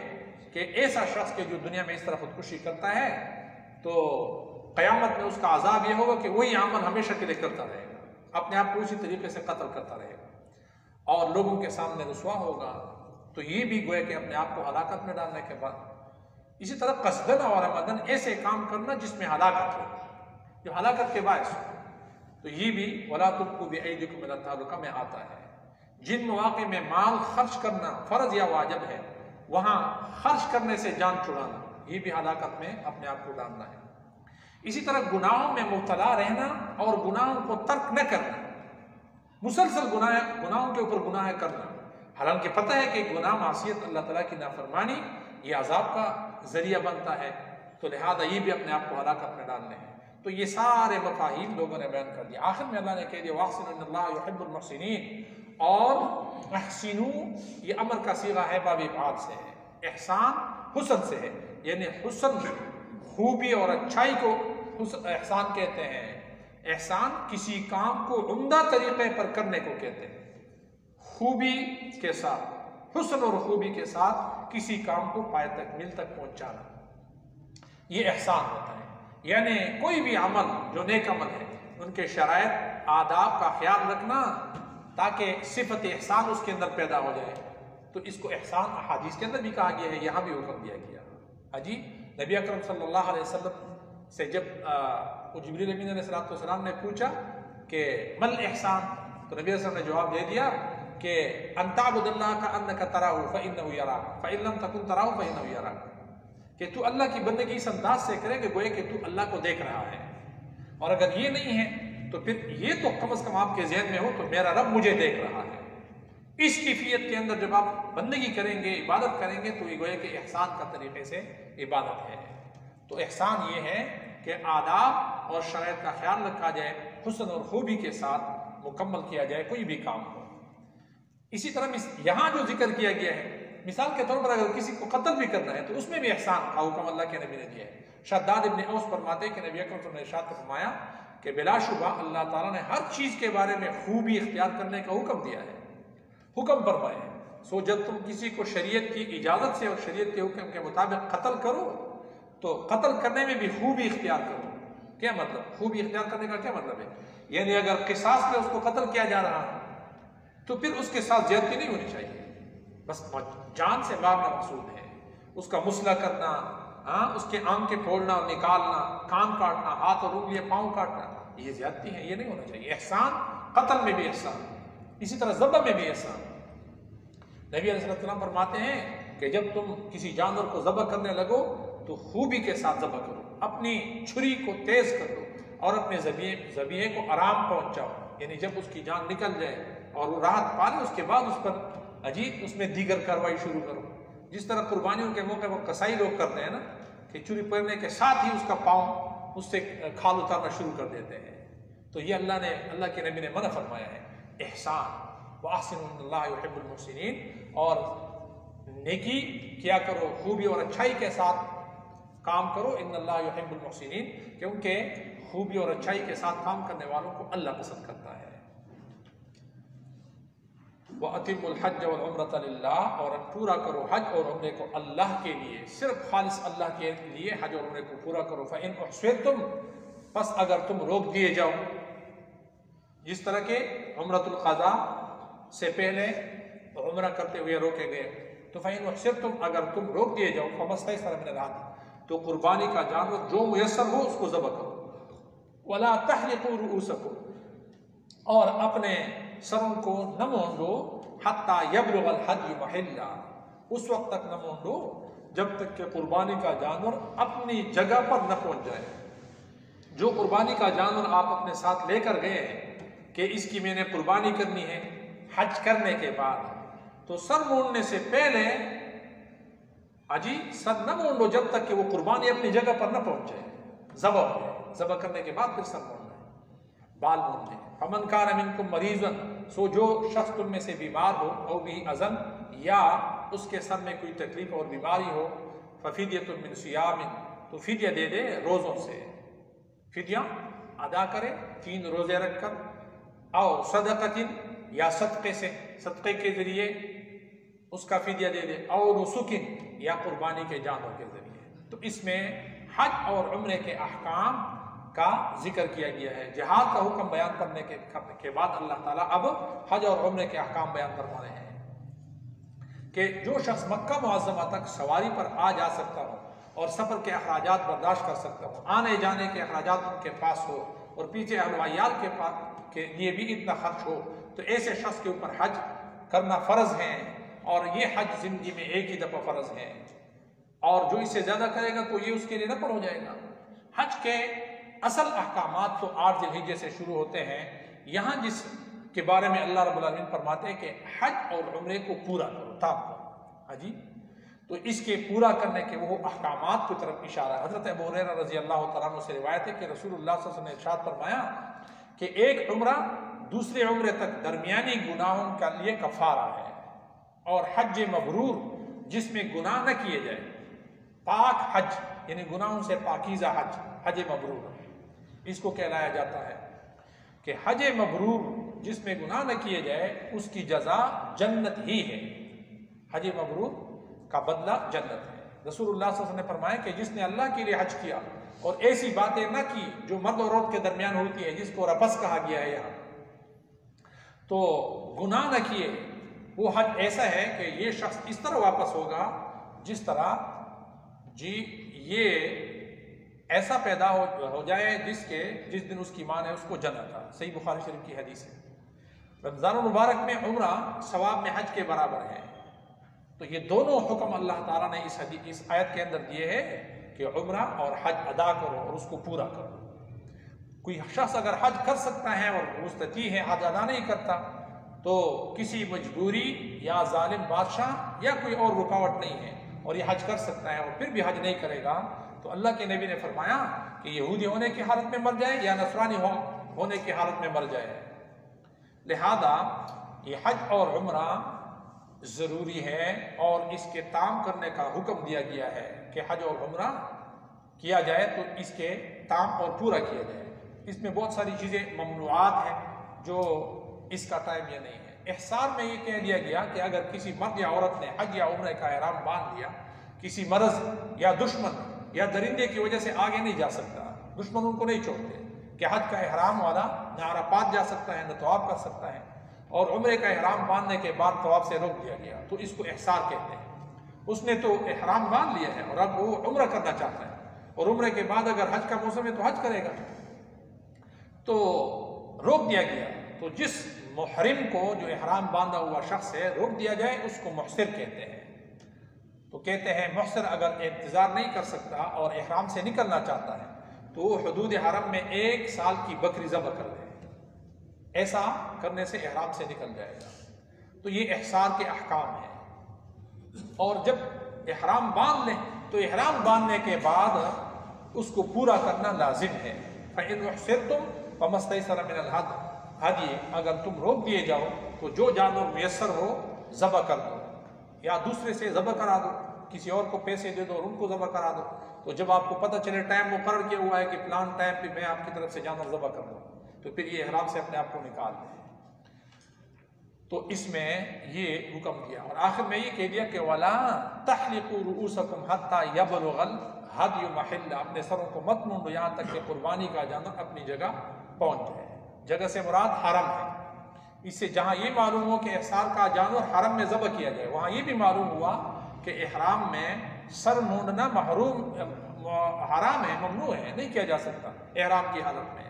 کہ ایسا شخص کے جو دنیا میں اس طرح خودکشی کرتا ہے تو قیامت میں اس کا عذاب یہ ہوگا کہ وہی عمل ہمیشہ کے لیے کرتا رہے گا، اپنے آپ کو اسی طریقے سے قتل کرتا رہے گا اور لوگوں کے سامنے رسوا ہوگا۔ تو یہ بھی گویا کہ اپنے آپ کو ہلاکت میں ڈالنے کے بعد۔ اسی طرح قصدن اور عمدن ایسے کام کرنا جس میں ہلاکت ہو، جو ہلاکت کے باعث ہو، تو یہ بھی وَلَا تُلْقُوا بِأَيْدِيكُمْ إِلَى التَّهْلُكَةِ میں آتا ہے۔ جن مواقع میں مال خرچ کرنا فرض یا واجب ہے، وہاں خرچ کرنے سے جان چھڑانا، یہ بھی ہلاکت میں اپنے آپ کو ڈالنا ہے۔ اسی طرح گناہوں میں مبتلا رہنا اور گناہوں کو ترک نہ کرنا، مسلسل گناہوں کے اوپر گناہ کرنا، حالانکہ پتہ ہے کہ گناہ معصیت اللہ تعالیٰ کی نافرمانی یہ عذاب کا ذریعہ بنتا ہے، تو لہذا یہ بھی اپنے آپ کو ہلاکت میں ڈالنے ہیں۔ تو یہ سارے مفاہیم لوگوں نے بیان کر دیا۔ آخر میں اللہ نے کہہ دیا وَأَحْسِنُوا إِنَّ اللَّهَ يُحِبُّ الْمُحْسِنِينَ، اور احسنوا یہ امر کا صیغہ ہے، باب افعال سے ہے، احسان حسن سے ہے، یعنی حسن خوبی اور اچھائی کو احسان کہتے ہیں۔ احسان کسی کام کو عمدہ طریقے پر کرنے کو کہتے ہیں، خوبی کے ساتھ، حسن اور خوبی کے ساتھ کسی کام کو پائے تکمیل تک پہنچانا، یہ احسان ہوتا ہے۔ یعنی کوئی بھی عمل جو نیک عمل ہے، ان کے شرائط آداب کا خیال رکھنا تاکہ صفت احسان اس کے اندر پیدا ہو جائے، تو اس کو احسان احادیث کے اندر بھی کہا گیا ہے، یہاں بھی حکم دیا گیا۔ حجی نبی اکرم صلی اللہ علیہ وسلم سے جب جبریل امین علیہ السلام نے پوچھا کہ مل احسان، تو نبی علیہ السلام نے جواب دے دیا کہ ان تعبد اللہ کانک تراہ فانہ یراک فان لم تکن تراہ فانہ یراک، کہ تو اللہ کی بندگی اس انداز سے کرے کہ گوئے کہ تو اللہ کو دیکھ رہا ہے، اور اگر یہ نہیں ہے تو پھر یہ تو کم از کم آپ کے ذہن میں ہو تو میرا رب مجھے دیکھ رہا ہے۔ اس کیفیت کے اندر جب آپ بندگی کریں گے، عبادت کریں گے، تو یہ گوئے کہ احسان کا طریقے سے عبادت ہے۔ تو احسان یہ ہے کہ آداب اور شرائط کا خیال رکھا جائے، حسن اور خوبی کے ساتھ مکمل کیا جائے کوئی بھی کام ہو۔ اسی طرح یہاں جو ذکر کیا گیا ہے، مثال کے طور پر اگر کسی کو قتل بھی کرنا ہے تو اس میں بھی احسان کا حکم اللہ کے نبی نے دیا ہے۔ شداد ابن اوس فرماتے ہیں کہ نبی اکرم صلی اللہ علیہ وسلم نے ارشاد فرمایا کہ بلا شبہ اللہ تعالیٰ نے ہر چیز کے بارے میں خوبی اختیار کرنے کا حکم دیا ہے، حکم فرمایا ہے۔ سو جب تم کسی کو شریعت کی اجازت سے اور شریعت کے حکم کے مطابق قتل کرو تو قتل کرنے میں بھی خوبی اختیار کرو۔ کیا مطلب؟ خوبی اختیار کرنے کا کیا مطلب ہے؟ یعنی اگر قصاص میں اس کو قتل کیا جا رہا ہے تو پھر اس کے ساتھ زیادتی نہیں ہونی چاہیے، بس جان سے مارنا مقصود ہے۔ اس کا مسئلہ کرنا، اس کے آنکھیں پھوڑنا اور نکالنا، کان کاٹنا، ہاتھ اور انگلیاں پاؤں کاٹنا، یہ زیادتی ہے، یہ نہیں ہونا چاہیے۔ احسان قتل میں بھی احسان، اسی طرح ذبح میں بھی احسان۔ نبی علیہ السلام فرماتے ہیں کہ جب تم کسی جانور کو ذبح کرنے لگو تو خوبی کے ساتھ ذبح کرو، اپنی چھری کو تیز کر دو اور اپنے ذبیحے کو آرام پہنچاؤ، یعنی جب اس کی جان نکل جائے اور وہ راحت پالے اس کے بعد اس پر اس میں دیگر کارروائی شروع کرو. جس طرح قربانیوں کے موقع پر قصائی لوگ کرتے ہیں نا کہ چوری پڑنے کے ساتھ ہی اس کا پاؤں اس سے کھال اتارنا شروع کر دیتے ہیں. تو یہ اللہ کے نبی نے منع فرمایا ہے. احسان وَأَحْسِنُوا إِنَّ اللَّهَ يُحِبُّ الْمُحْسِنِينَ، اور نیکی کیا کرو، خوبی اور اچھائی کے ساتھ کام کرو. ان اللہ یحب المحسنین، کیونکہ خوبی اور اچھائی کے ساتھ کام کرنے والوں کو اللہ پسند کرتا ہے. وَأَتِمُّوا الْحَجَّ وَالْعُمْرَةَ لِلَّهِ، اور پورا کرو حج اور عمرے کو اللہ کے لیے، صرف خالص اللہ کے لیے حج اور عمرے کو پورا کرو. فَإِنْ أُحْصِرْتُمْ، پس اگر تم روک دیے جاؤ، جس طرح کہ عمرۃ القضاء سے پہلے عمرہ کرتے ہوئے روکے گئے، تو فَإِنْ أُحْصِرْتُمْ، اگر تم روک دیے جاؤ، فَمَا اسْتَيْسَرَ مِنَ الْهَدْيِ، تو قربانی کا جانور جو میسر ہو اس کو ذبح کرو. وَلَا تَحْلِقُوا رُؤُوسَكُمْ، اور اپنے سروں کو نہ مونڈو، حَتَّى يَبْلُغَ الْحَدْيُ مَحِلَّهُ، اس وقت تک نہ مونڈو جب تک کہ قربانی کا جانور اپنی جگہ پر نہ پہنچ جائے. جو قربانی کا جانور آپ اپنے ساتھ لے کر گئے ہیں کہ اس کی میں نے قربانی کرنی ہے حج کرنے کے بعد، تو سر مونڈنے سے پہلے سر نہ مونڈو جب تک کہ وہ قربانی اپنی جگہ پر نہ پہنچے. ذبح کرنے کے بعد پھر سر مونڈنا ہے، بال مونڈنے. فمن کان منکم مریضا، سو جو شخص تم میں سے بیمار ہو، او بھی اذن، یا اس کے سر میں کوئی تکلیف اور بیماری ہو، ففدیۃ من صیام، تو فدیہ دے دے روزوں سے، فدیہ ادا کرے 3 روزے رکھ کر، او صدقۃ، یا صدقے سے، صدقے کے ذریعے اس کا فدیہ دے دے، او نسک، یا قربانی کے جانور کے ذریعے. تو اس میں حج اور عمرے کے احکام کا ذکر کیا گیا ہے. جہاد کا حکم بیان کرنے کے بعد اللہ تعالیٰ اب حج اور عمرے کے احکام بیان فرما رہے ہیں کہ جو شخص مکہ معظمہ تک سواری پر آ جا سکتا ہو اور سفر کے اخراجات برداشت کر سکتا ہو، آنے جانے کے اخراجات ان کے پاس ہو، اور پیچھے اہل و عیال کے لیے بھی اتنا خرچ ہو، تو ایسے شخص کے اوپر حج کرنا فرض ہے. اور یہ حج زندگی میں ایک ہی دفعہ فرض ہے، اور جو اس سے زیادہ کرے گا تو یہ اس کے لیے نفل ہو جائے گا. حج کے اصل احکامات تو 8 ذی الحجہ سے شروع ہوتے ہیں. یہاں جس کے بارے میں اللہ رب العالمین فرماتے ہیں کہ حج اور عمرے کو پورا کرو، تام کرو، تو اس کے پورا کرنے کے وہ احکامات کی طرف اشارہ. حضرت ابو ہریرہ رضی اللہ تعالیٰ عنہ سے روایت ہے کہ رسول اللہ صلی اللہ علیہ وسلم نے ارشاد فرمایا کہ ایک عمرہ دوسرے عمرے تک درمیانی گناہوں کے لیے کفارہ ہے، اور حج مبرور جس میں گناہ نہ کیے جائے، پاک حج یعنی گناہوں سے پاکیزہ حج، حج مبرور اس کو کہلایا جاتا ہے کہ حج مبرور جس میں گناہ نہ کیے جائے اس کی جزا جنت ہی ہے. حج مبرور کا بدلہ جنت ہے. رسول اللہ صلی اللہ علیہ وسلم نے فرمایا کہ جس نے اللہ کے لیے حج کیا اور ایسی باتیں نہ کی جو مرد اور عورت کے درمیان ہوتی ہے، جس کو رفث کہا گیا ہے یہاں، تو گناہ نہ کیے، وہ حج ایسا ہے کہ یہ شخص اس طرح واپس ہوگا جس طرح یہ ایسا پیدا ہو جائے جس دن اس کی ماں نے اس کو جنا تھا. صحیح بخاری شریف کی حدیث ہے. رمضان المبارک میں عمرہ ثواب میں حج کے برابر ہے. تو یہ دونوں حکم اللہ تعالیٰ نے اس آیت کے اندر دیے ہیں کہ عمرہ اور حج ادا کرو اور اس کو پورا کرو. کوئی شخص اگر حج کر سکتا ہے اور مستطیع ہے، حج ادا نہیں کرتا، تو کسی مجبوری یا ظالم بادشاہ یا کوئی اور رکاوٹ نہیں ہے اور یہ حج کر سکتا ہے اور پھر بھی حج نہیں کرے گا، تو اللہ کے نبی نے فرمایا کہ یہودی ہونے کی حالت میں مر جائے یا نصرانی ہونے کی حالت میں مر جائے. لہذا یہ حج اور عمرہ ضروری ہے اور اس کے تام کرنے کا حکم دیا گیا ہے کہ حج اور عمرہ کیا جائے تو اس کے تام اور پورا کیا جائے. اس میں بہت ساری چیزیں ممنوعات ہیں جو اس کا ٹائم یہ نہیں ہے. احصار میں یہ کہہ دیا گیا کہ اگر کسی مرد یا عورت نے حج یا عمرے کا احرام باندھ لیا، کسی مرض یا دشمن یا درندے کی وجہ سے آگے نہیں جا سکتا، دشمن ان کو نہیں چھوڑتے کہ حج کا احرام والا نہ عرفات جا سکتا ہے نہ طواف کر سکتا ہے، اور عمرے کا احرام باندھنے کے بعد طواف سے روک دیا گیا، تو اس کو احصار کہتے ہیں. اس نے تو احرام باندھ لیا ہے اور اب وہ عمرہ کرنا چاہتا ہے، اور عمرے کے بعد اگر حج کا موسم ہے تو حج کرے گا، تو روک دیا گیا. تو جس محرم کو جو احرام باندھا ہوا شخص ہے روک دیا جائے اس کو محصر کہتے ہیں. تو کہتے ہیں محصر اگر انتظار نہیں کر سکتا اور احرام سے نکلنا چاہتا ہے تو وہ حدود حرم میں 1 سال کی بکری ذبح کر دے. ایسا کرنے سے احرام سے نکل جائے گا۔ تو یہ احصار کے احکام ہیں۔ اور جب احرام باندھ لیں تو احرام باندھنے کے بعد اس کو پورا کرنا لازم ہے۔ فَإِنْ أُحْصِرْتُمْ فَمَا اسْتَيْسَرَ مِنَ الْهَدْيِ، اگر تم روک دیے جاؤ تو جو جانور میسر ہو ذبح کر دو، یا دوسرے سے ذبح کرا دو، کسی اور کو پیسے دے دو اور ان کو ذبح کرا دو۔ تو جب آپ کو پتہ چلے ٹائم مقرر کیا ہوا ہے کہ پلان ٹائم پہ میں آپ کی طرف سے جانور ذبح کر دوں، تو پھر یہ احرام سے اپنے آپ کو نکال دیں۔ تو اس میں یہ حکم دیا، اور آخر میں یہ کہہ دیا کہ وَلَا تَحْلِقُوا رُؤُوسَكُمْ حَتَّى يَبْلُغَ الْهَدْيُ مَحِلَّهُ، اپنے سروں کو مت مونڈو یہاں تک کہ قربانی کا جانور اپنی جگہ پہنچ جائے۔ جگہ سے مراد حرم ہے۔ اس سے جہاں یہ معلوم ہو کہ احصار کا جانور حرم میں ذبح کیا جائے، وہاں یہ بھی معلوم ہوا کہ احرام میں سر مونڈنا حرام ہے، ممنوع ہے، نہیں کیا جا سکتا احرام کی حالت میں۔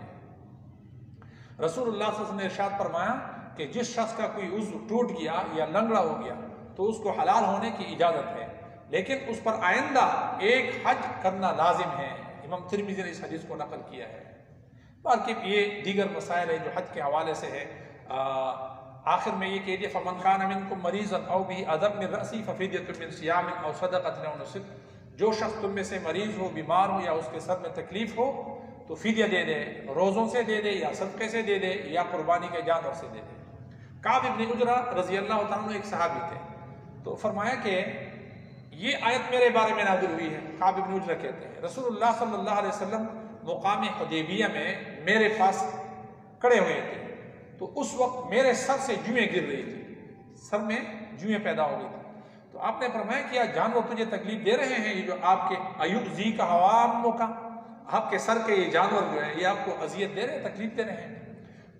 رسول اللہ صلی اللہ علیہ وسلم نے ارشاد فرمایا کہ جس شخص کا کوئی عضو ٹوٹ گیا یا لنگڑا ہو گیا تو اس کو حلال ہونے کی اجازت ہے، لیکن اس پر آئندہ ایک حج کرنا لازم ہے۔ امام ترمذی نے اس حدیث کو نقل کیا ہے۔ باقی یہ دیگر مسائل ہیں جو حج کے حوالے سے ہے۔ آخر میں یہ کہہ دیا فَمَنْ كَانَ مِنْكُمْ مَرِيضًا أَوْ بِهِ أَذًى مِنْ رَأْسِهِ فَفِدْيَةٌ مِنْ صِيَامٍ أَوْ صَدَقَةٍ أَوْ نُسُكٍ، جو شخص تم میں سے مریض ہو، بیمار ہو، یا اس کے سر میں تکلیف ہو تو فدیہ دے دے، روزوں سے دے دے یا صدقے سے دے دے یا قربانی کے جانور سے دے دے۔ کعب بن عجرہ رضی اللہ تعالیٰ عنہ ایک صحابی تھے، تو فرمایا کہ یہ آیت میرے بارے میں نازل ہوئی ہے۔ کعب بن عجرہ کہتے ہیں رسول اللہ صلی اللہ علیہ وسلم مقام حدیبیہ میں میرے پاس کھڑے ہوئے تھے، تو اس وقت میرے سر سے جوئیں گر رہی تھی، سر میں جوئیں پیدا ہو گئی تھی۔ تو آپ نے فرمایا کہ یہ جانور تجھے تکلیف دے رہے ہیں، یہ جو آپ کے ایؤذی کا عوام کا، آپ کے سر کے یہ جانور جو ہیں یہ آپ کو اذیت دے رہے ہیں، تکلیف دے رہے ہیں؟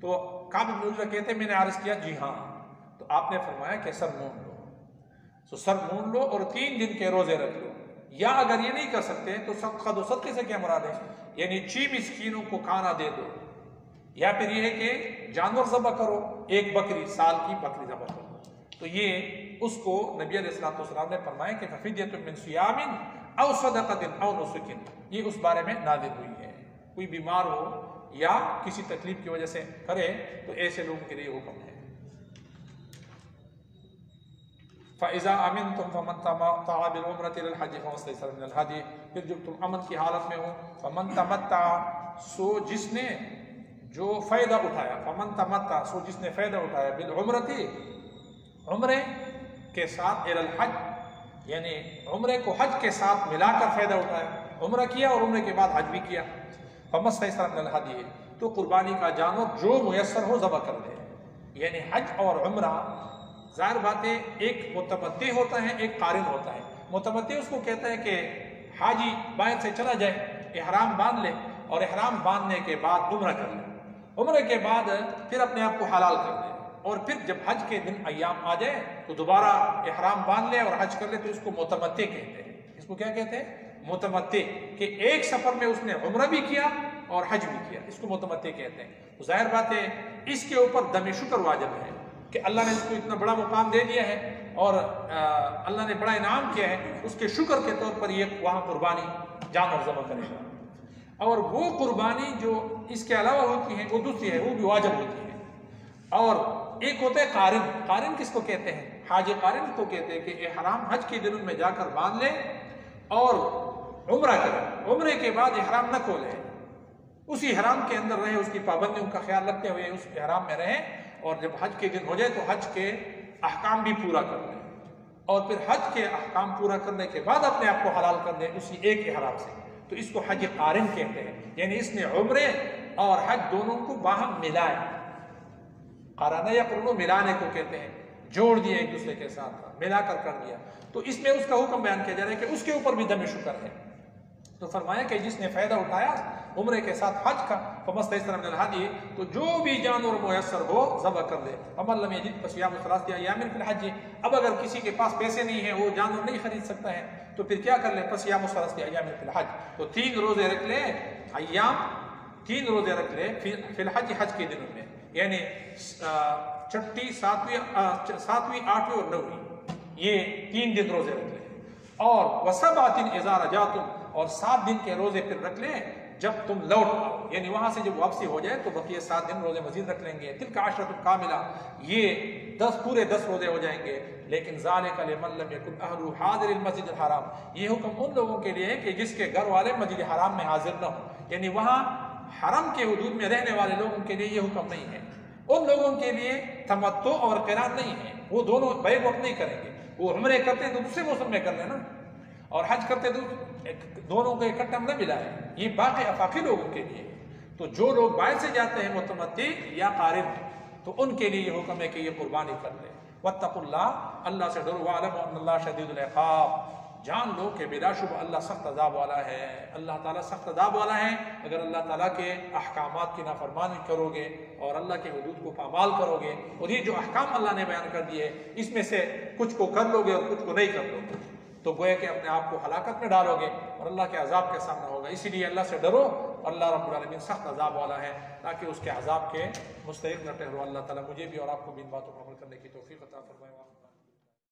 تو کعب بن عجرہ کہتے ہیں میں نے عرض کیا جی ہاں۔ تو آپ نے فرمایا کہ سر مونڈ لو، تو سر مونڈ لو اور 3 دن کے روزے رکھ لو، یا اگر یہ نہیں کر سکتے تو صدقہ و صدقے سے کیا مراد ہے، یعنی 6 مسکینوں کو کھانا دے دو، یا پھر یہ ہے کہ جانور ذبح کرو، 1 بکری، سال کی بکری ذبح کرو۔ تو یہ اس کو نبی علیہ الصلوۃ والسلام نے فرمایا کہ ففدیۃ من صیام او صدقۃ او نسک، یہ اس بارے میں نازل ہوئی ہے۔ کوئی بیمار ہو یا کسی تکلیف کی وجہ سے کرے تو ایسے لوگوں کے لیے حکم ہے۔ فَإِذَا أَمِنْتُمْ فَمَنْ تَمَتَّعَ بِالْعُمْرَةِ إِلَى الْحَجِّ فَمَا اسْتَيْسَرَ مِنَ الْهَدْيِ، پھر جب تم امن کی حالت میں ہو، فَمَنْ تَمَتَّعَ، سو جس نے جو فائدہ اٹھایا، فَمَنْ تَمَتَّعَ، سو جس نے فائدہ اٹھایا، بِالْعُمْرَةِ، عمرے کے ساتھ، إِلَى الْحَجِّ، یعنی عمرے کو حج کے ساتھ ملا کر فائدہ اٹھایا، عمرہ کیا اور عمرے کے بعد حج بھی کیا، فَمَا اسْتَيْسَرَ مِنَ الْهَدْيِ، تو قربانی کا جانور جو میسر ہو ذبح کر دے۔ یعنی حج اور عمرہ ظاہر بات ہے، ایک متمتع ہوتا ہے، ایک قارن ہوتا ہے۔ متمتع اس کو کہتا ہے کہ حاجی باہر سے چلا جائے، احرام باندھ لے، اور احرام باندھنے کے بعد عمرہ کر لے، عمرے کے بعد پھر اپنے آپ کو حلال کر دے، اور پھر جب حج کے دن ایام آ جائے تو دوبارہ احرام باندھ لے اور حج کر لے، تو اس کو متمتع کہتے ہیں۔ اس کو کیا کہتے ہیں؟ متمتع، کہ ایک سفر میں اس نے عمرہ بھی کیا اور حج بھی کیا، اس کو متمتع کہتے ہیں۔ تو ظاہر بات ہے اس کے اوپر دم شکر واجب ہے کہ اللہ نے اس کو اتنا بڑا مقام دے دیا ہے اور اللہ نے بڑا انعام کیا ہے، اس کے شکر کے طور پر یہ وہاں قربانی جانور ذبح کرے گا۔ اور وہ قربانی جو اس کے علاوہ ہوتی ہیں وہ دوسری ہے، وہ بھی واجب ہوتی ہے۔ اور ایک ہوتا ہے قارن۔ قارن کس کو کہتے ہیں؟ حاج قارن کو کہتے ہیں کہ احرام حج کے دنوں میں جا کر باندھ لے اور عمرہ کرے، عمرے کے بعد احرام نہ کھولے، اسی احرام کے اندر رہے، اس کی پابندیوں کا خیال رکھتے ہوئے اس احرام میں رہے، اور جب حج کے دن ہو جائے تو حج کے احکام بھی پورا کر لیں، اور پھر حج کے احکام پورا کرنے کے بعد اپنے آپ کو حلال کر دیں اسی ایک احرام سے۔ تو اس کو حج قارن کہتے ہیں، یعنی اس نے عمرے اور حج دونوں کو باہم ملائے، قارنہ یا قرنو ملانے کو کہتے ہیں، جوڑ دیا ایک دوسرے کے ساتھ، ملا کر دیا۔ تو اس میں اس کا حکم بیان کیا جا رہا ہے کہ اس کے اوپر بھی دم شکر ہے۔ تو فرمایا کہ جس نے فائدہ اٹھایا عمرے کے ساتھ حج کا، فَمَا اسْتَيْسَرَ مِنَ الْهَدْيِ، تو جو بھی جانور میسر ہو ذبح کر دے۔ فَمَن لَّمْ يَجِدْ فَصِيَامُ ثَلَاثَةِ أَيَّامٍ فِي الْحَجِّ، اب اگر کسی کے پاس پیسے نہیں ہیں، وہ جانور نہیں خرید سکتا ہے، تو پھر کیا کر لے؟ فَصِيَامُ ثَلَاثَةِ أَيَّامٍ فِي الْحَجِّ، تو 3 روزے رکھ لے، ایام 3 روزے رکھ لے فی الحج، حج کے دنوں میں، یعنی 6، 7، 8 اور 9، یہ 3 دن روزے رکھ لے، اور وَسَبْعَةٍ إِذَا رَجَعْتُمْ، اور 7 دن کے روزے پھر رکھ لیں جب تم لوٹ آؤ، یعنی وہاں سے جب واپسی ہو جائے تو بقیہ 7 دن روزے مزید رکھ لیں گے. تلک عشرۃ کاملہ، یہ 10 پورے 10 روزے ہو جائیں گے. لیکن ذالک لمن لم یکن اہلہ حاضر المسجد الحرام، یہ حکم ان لوگوں کے لیے ہے کہ جس کے گھر والے مسجد حرام میں حاضر نہ ہوں، یعنی وہاں حرم کے حدود میں رہنے والے لوگوں کے لیے یہ حکم نہیں ہے. ان لوگوں کے لیے تمتع اور قران نہیں ہے، وہ دونوں بیک وقت نہیں کریں گے. وہ عمرے کرتے ہیں تو دوسرے موسم میں کر لینا، اور حج کرتے تو دونوں کو اکٹھا نہ ملائے. یہ باقی افاقی لوگوں کے لیے. تو جو لوگ باہر سے جاتے ہیں متمتع یا قارن، تو ان کے لیے یہ حکم ہے کہ یہ قربانی کر لیں. واتقوا اللہ، اللہ سے ڈرو. واعلموا ان اللہ شدید العقاب، جان لو کہ بلا شبہ اللہ سخت عذاب والا ہے. اللہ تعالیٰ سخت عذاب والا ہے اگر اللہ تعالیٰ کے احکامات کی نافرمانی کرو گے اور اللہ کے حدود کو پامال کرو گے. اور یہ جو احکام اللہ نے بیان کر دیے اس میں سے کچھ کو کر لو گے اور کچھ کو نہیں کر لو گے تو گویا کہ اپنے آپ کو ہلاکت میں ڈالو گے اور اللہ کے عذاب کے سامنا ہوگا. اسی لیے اللہ سے ڈرو. اللہ رب العالمین سخت عذاب والا ہے، تاکہ اس کے عذاب کے مستحق نہ ٹھہرو. اللہ تعالیٰ مجھے بھی اور آپ کو بھی ان باتوں پر عمل کرنے کی توفیق عطا فرمائے.